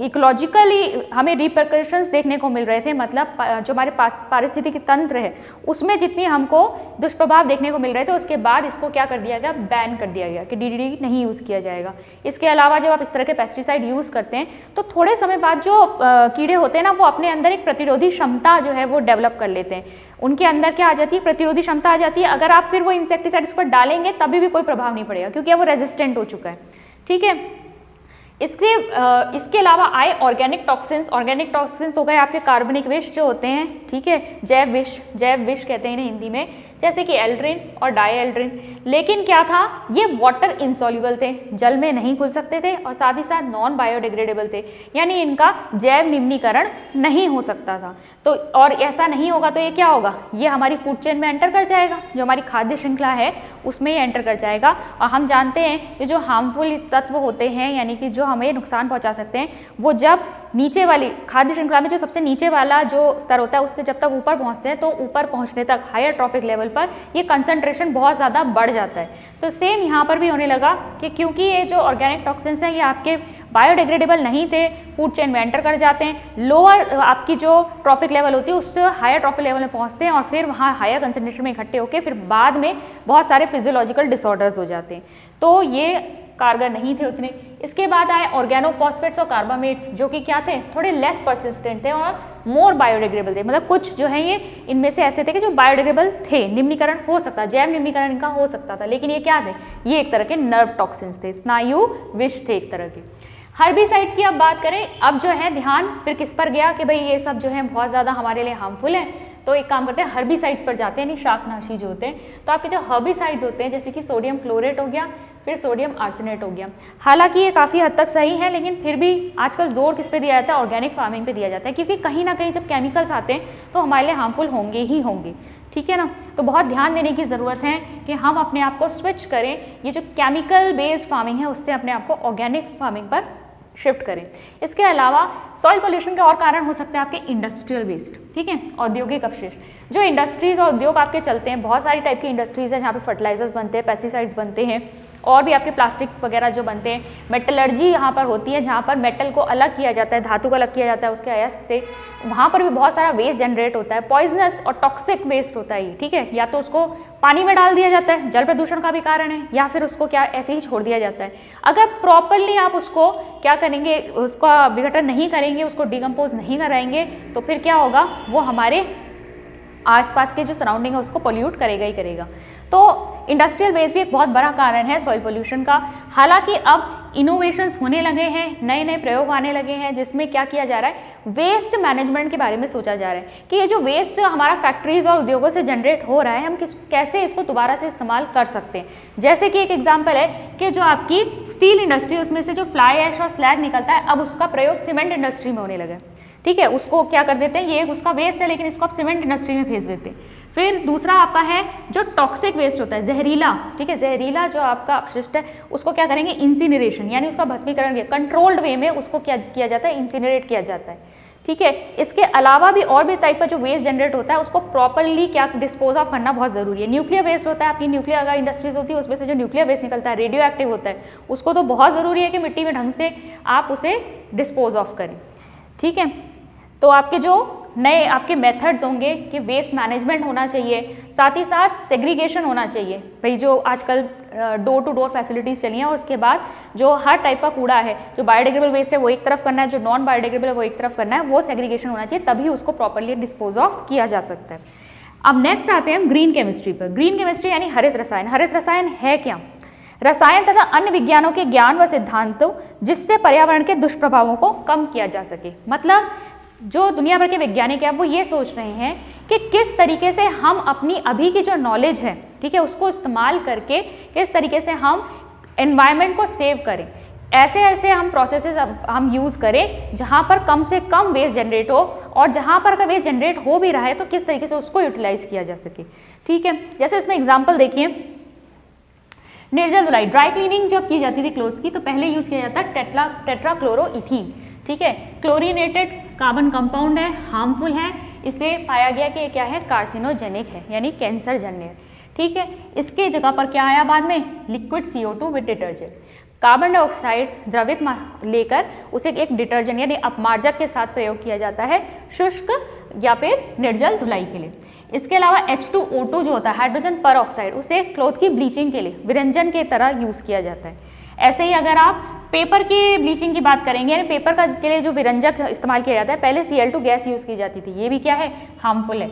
इकोलॉजिकली हमें रिपरकशंस देखने को मिल रहे थे, मतलब जो हमारे पास पारिस्थितिकी तंत्र है उसमें जितनी हमको दुष्प्रभाव देखने को मिल रहे थे, उसके बाद इसको क्या कर दिया गया, बैन कर दिया गया कि DDT नहीं यूज़ किया जाएगा। इसके अलावा जब आप इस तरह के पेस्टिसाइड यूज़ करते हैं तो थोड़े समय बाद जो कीड़े होते हैं ना, वो अपने अंदर एक प्रतिरोधी क्षमता जो है वो डेवलप कर लेते हैं, उनके अंदर क्या आ जाती है, प्रतिरोधी क्षमता आ जाती है। अगर आप फिर वो इंसेक्टिसाइड उस पर डालेंगे तभी भी कोई प्रभाव नहीं पड़ेगा, क्योंकि वो रेजिस्टेंट हो चुका है, ठीक है। इसके अलावा आए ऑर्गेनिक टॉक्सिन्स। ऑर्गेनिक टॉक्सिन्स हो गए आपके कार्बनिक विष जो होते हैं, ठीक है, जैव विष कहते हैं इन्हें हिंदी में, जैसे कि एल्ड्रिन और डाईएल्ड्रिन। लेकिन क्या था, ये वाटर इंसॉल्युबल थे, जल में नहीं घुल सकते थे, और साथ ही साथ नॉन बायोडिग्रेडेबल थे, यानी इनका जैव निम्नीकरण नहीं हो सकता था। तो और ऐसा नहीं होगा तो ये क्या होगा, ये हमारी फूड चेन में एंटर कर जाएगा, जो हमारी खाद्य श्रृंखला है उसमें ये एंटर कर जाएगा। और हम जानते हैं कि जो हार्मफुल तत्व होते हैं, यानी कि जो हमें नुकसान पहुंचा सकते हैं, वो जब नीचे वाली खाद्य श्रृंखला में जो सबसे नीचे वाला जो स्तर होता है उससे जब तक ऊपर पहुंचते हैं, तो ऊपर पहुंचने तक हायर ट्रॉफिक लेवल पर ये कंसंट्रेशन बहुत ज़्यादा बढ़ जाता है। तो सेम यहाँ पर भी होने लगा कि क्योंकि ये जो ऑर्गेनिक टॉक्सिन्स हैं ये आपके बायोडिग्रेडेबल नहीं थे, फूड चेन में एंटर कर जाते हैं, लोअर आपकी जो ट्रॉफिक लेवल होती है उससे हायर ट्रॉफिक लेवल में पहुँचते हैं, और फिर वहाँ हायर कंसंट्रेशन में इकट्ठे होकर फिर बाद में बहुत सारे फिजियोलॉजिकल डिसऑर्डर्स हो जाते हैं। तो ये कारगर नहीं थे उतने। इसके बाद आए ऑर्गेनोफॉस्फेट्स और कार्बामेट्स, जो कि क्या थे, थोड़े लेस परसिस्टेंट थे और मोर बायोडिग्रेडेबल थे। मतलब कुछ जो है ये इनमें से ऐसे थे कि जो बायोडिग्रेडेबल थे, निम्नीकरण हो सकता, जैव निम्नीकरण इनका हो सकता था, लेकिन ये क्या थे, ये एक तरह के नर्व टॉक्सिन्स थे, स्नायु विष थे एक तरह के। हर्बिसाइड्स की अब बात करें, अब जो है ध्यान फिर किस पर गया कि भाई ये सब जो है बहुत ज़्यादा हमारे लिए हार्मफुल है, तो एक काम करते हैं हर्बिसाइड्स पर जाते हैं, यानी शाकनाशी जो होते हैं। तो आपके जो हर्बिसाइड्स होते हैं जैसे कि सोडियम क्लोरेट हो गया, फिर सोडियम आर्सेनेट हो गया। हालांकि ये काफ़ी हद तक सही है, लेकिन फिर भी आजकल जोर किस पे दिया जाता है, ऑर्गेनिक फार्मिंग पे दिया जाता है, क्योंकि कहीं ना कहीं जब केमिकल्स आते हैं तो हमारे लिए हार्मफुल होंगे ही होंगे, ठीक है ना। तो बहुत ध्यान देने की ज़रूरत है कि हम अपने आप को स्विच करें, ये जो केमिकल बेस्ड फार्मिंग है उससे अपने आप को ऑर्गेनिक फार्मिंग पर शिफ्ट करें। इसके अलावा सॉइल पोल्यूशन के और कारण हो सकते हैं आपके इंडस्ट्रियल वेस्ट, ठीक है, औद्योगिक अपशिष्ट। जो इंडस्ट्रीज और उद्योग आपके चलते हैं, बहुत सारी टाइप की इंडस्ट्रीज है जहाँ पे फर्टिलाइजर्स बनते हैं, पेस्टिसाइड्स बनते हैं, और भी आपके प्लास्टिक वगैरह जो बनते हैं, मेटलर्जी यहाँ पर होती है जहाँ पर मेटल को अलग किया जाता है, धातु को अलग किया जाता है उसके अयस्क से, वहाँ पर भी बहुत सारा वेस्ट जनरेट होता है, पॉइजनस और टॉक्सिक वेस्ट होता है ये, ठीक है। या तो उसको पानी में डाल दिया जाता है, जल प्रदूषण का भी कारण है, या फिर उसको क्या ऐसे ही छोड़ दिया जाता है। अगर प्रॉपरली आप उसको क्या करेंगे, उसका विघटन नहीं करेंगे, उसको डिकम्पोज नहीं कराएंगे, तो फिर क्या होगा, वो हमारे आसपास के जो सराउंडिंग है उसको पोल्यूट करेगा ही करेगा। तो इंडस्ट्रियल वेस्ट भी एक बहुत बड़ा कारण है सॉइल पोल्यूशन का। हालांकि अब इनोवेशंस होने लगे हैं, नए नए प्रयोग आने लगे हैं, जिसमें क्या किया जा रहा है, वेस्ट मैनेजमेंट के बारे में सोचा जा रहा है कि ये जो वेस्ट हमारा फैक्ट्रीज और उद्योगों से जनरेट हो रहा है, हम कैसे इसको दोबारा से इस्तेमाल कर सकते हैं। जैसे कि एक एग्जाम्पल है कि जो आपकी स्टील इंडस्ट्री, उसमें से जो फ्लाई ऐश और स्लैग निकलता है, अब उसका प्रयोग सीमेंट इंडस्ट्री में होने लगा है। ठीक है, उसको क्या कर देते हैं, ये उसका वेस्ट है लेकिन इसको आप सीमेंट इंडस्ट्री में भेज देते हैं। फिर दूसरा आपका है जो टॉक्सिक वेस्ट होता है, जहरीला, ठीक है, जहरीला जो आपका अपशिष्ट है उसको क्या करेंगे, इंसिनरेशन, यानी उसका भस्मीकरण, कंट्रोल्ड वे में उसको क्या किया जाता है, इंसिनरेट किया जाता है। ठीक है, इसके अलावा भी और भी टाइप का जो वेस्ट जनरेट होता है उसको प्रॉपरली क्या डिस्पोज ऑफ करना बहुत जरूरी है। न्यूक्लियर वेस्ट होता है, आपकी न्यूक्लियर अगर इंडस्ट्रीज होती है उसमें से जो न्यूक्लियर वेस्ट निकलता है रेडियो एक्टिव होता है, उसको तो बहुत ज़रूरी है कि मिट्टी में ढंग से आप उसे डिस्पोज ऑफ करें। ठीक है, तो आपके जो नए आपके मेथड्स होंगे कि वेस्ट मैनेजमेंट होना चाहिए, साथ ही साथ सेग्रीगेशन होना चाहिए। भाई जो आजकल डोर टू डोर फैसिलिटीज़ चली हैं और उसके बाद जो हर टाइप का कूड़ा है, जो बायोडिग्रेडेबल वेस्ट है वो एक तरफ करना है, जो नॉन बायोडिग्रेडेबल है वो एक तरफ करना है, वो सेग्रीगेशन होना चाहिए, तभी उसको प्रॉपरली डिस्पोज ऑफ किया जा सकता है। अब नेक्स्ट आते हैं हम ग्रीन केमिस्ट्री पर। ग्रीन केमिस्ट्री यानी हरित रसायन। हरित रसायन है क्या, रसायन तथा अन्य विज्ञानों के ज्ञान व सिद्धांतों जिससे पर्यावरण के दुष्प्रभावों को कम किया जा सके। मतलब जो दुनिया भर के वैज्ञानिक हैं वो ये सोच रहे हैं कि किस तरीके से हम अपनी अभी की जो नॉलेज है, ठीक है, उसको इस्तेमाल करके किस तरीके से हम एनवायरनमेंट को सेव करें। ऐसे ऐसे हम प्रोसेसेस हम यूज़ करें जहाँ पर कम से कम वेस्ट जनरेट हो, और जहाँ पर अगर वेस्ट जनरेट हो भी रहा है तो किस तरीके से उसको यूटिलाइज किया जा सके। ठीक है, जैसे इसमें एग्जाम्पल देखिए, निर्जल धुलाई, ड्राई क्लीनिंग जब की जाती थी क्लोथ्स की तो पहले यूज़ किया जाता है टेट्राक्लोरोइथीन। ठीक है, क्लोरीनेटेड कार्बन कंपाउंड है, हार्मफुल है, इसे पाया गया कि क्या है, कार्सिनोजेनिक है, यानी कैंसर जन्य है। ठीक है, इसके जगह पर क्या आया बाद में, liquid CO2 with detergent. Carbon dioxide द्रवित लेकर उसे एक डिटर्जेंट यानी अपमार्जक के साथ प्रयोग किया जाता है शुष्क या फिर निर्जल धुलाई के लिए। इसके अलावा H2O2 जो होता है, हाइड्रोजन पर ऑक्साइड, उसे क्लोथ की ब्लीचिंग के लिए विरंजन के तरह यूज़ किया जाता है। ऐसे ही अगर आप पेपर की ब्लीचिंग की बात करेंगे, यानी पेपर का के लिए जो विरंजक इस्तेमाल किया जाता है, पहले Cl2 गैस यूज़ की जाती थी, ये भी क्या है, हार्मफुल है।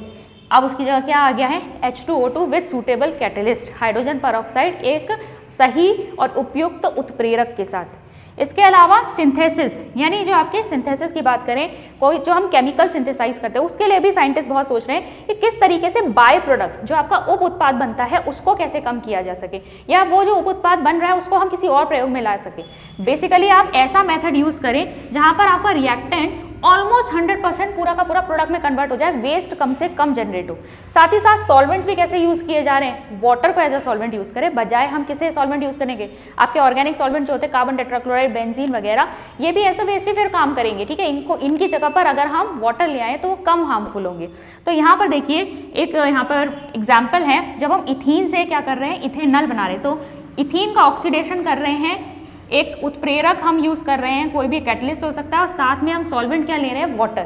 अब उसकी जगह क्या आ गया है, H2O2 with suitable catalyst, hydrogen पर ऑक्साइड एक सही और उपयुक्त उत्प्रेरक के साथ। इसके अलावा सिंथेसिस, यानी जो आपके सिंथेसिस की बात करें, कोई जो हम केमिकल सिंथेसाइज करते हैं उसके लिए भी साइंटिस्ट बहुत सोच रहे हैं कि किस तरीके से बाय प्रोडक्ट जो आपका उप उत्पाद बनता है उसको कैसे कम किया जा सके, या वो जो उप उत्पाद बन रहा है उसको हम किसी और प्रयोग में ला सके। बेसिकली आप ऐसा मेथड यूज़ करें जहाँ पर आपका रिएक्टेंट ऑलमोस्ट 100% पूरा का पूरा प्रोडक्ट में कन्वर्ट हो जाए, वेस्ट कम से कम जनरेट हो। साथ ही साथ सॉल्वेंट्स भी कैसे यूज़ किए जा रहे हैं, वाटर को एज अ सॉल्वेंट यूज़ करें, बजाय हम किसे सॉल्वेंट यूज़ करेंगे, आपके ऑर्गेनिक सॉल्वेंट जो होते हैं कार्बन टेट्राक्लोराइड, बेंजीन वगैरह, ये भी ऐसे वेस्ट ही फिर काम करेंगे। ठीक है, इनको इनकी जगह पर अगर हम वाटर ले आए तो वो कम हार्मफुल होंगे। तो यहाँ पर देखिए एक यहाँ पर एग्जाम्पल है, जब हम इथीन से क्या कर रहे हैं, इथेनॉल बना रहे हैं, तो इथीन का ऑक्सीडेशन कर रहे हैं, एक उत्प्रेरक हम यूज़ कर रहे हैं, कोई भी कैटलिस्ट हो सकता है, और साथ में हम सॉल्वेंट क्या ले रहे हैं, वाटर।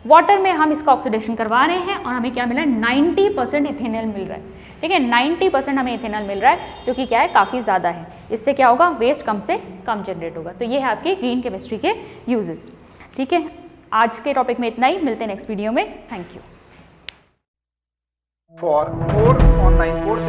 वाटर में हम इसका ऑक्सीडेशन करवा रहे हैं और हमें क्या मिल रहा है, 90% इथेनॉल मिल रहा है। ठीक है, 90% हमें इथेनॉल मिल रहा है, जो कि क्या है, काफ़ी ज़्यादा है। इससे क्या होगा, वेस्ट कम से कम जनरेट होगा। तो ये है आपके ग्रीन केमिस्ट्री के यूजेस। ठीक है, आज के टॉपिक में इतना ही, मिलते हैं नेक्स्ट वीडियो में। Thank you. For more online courses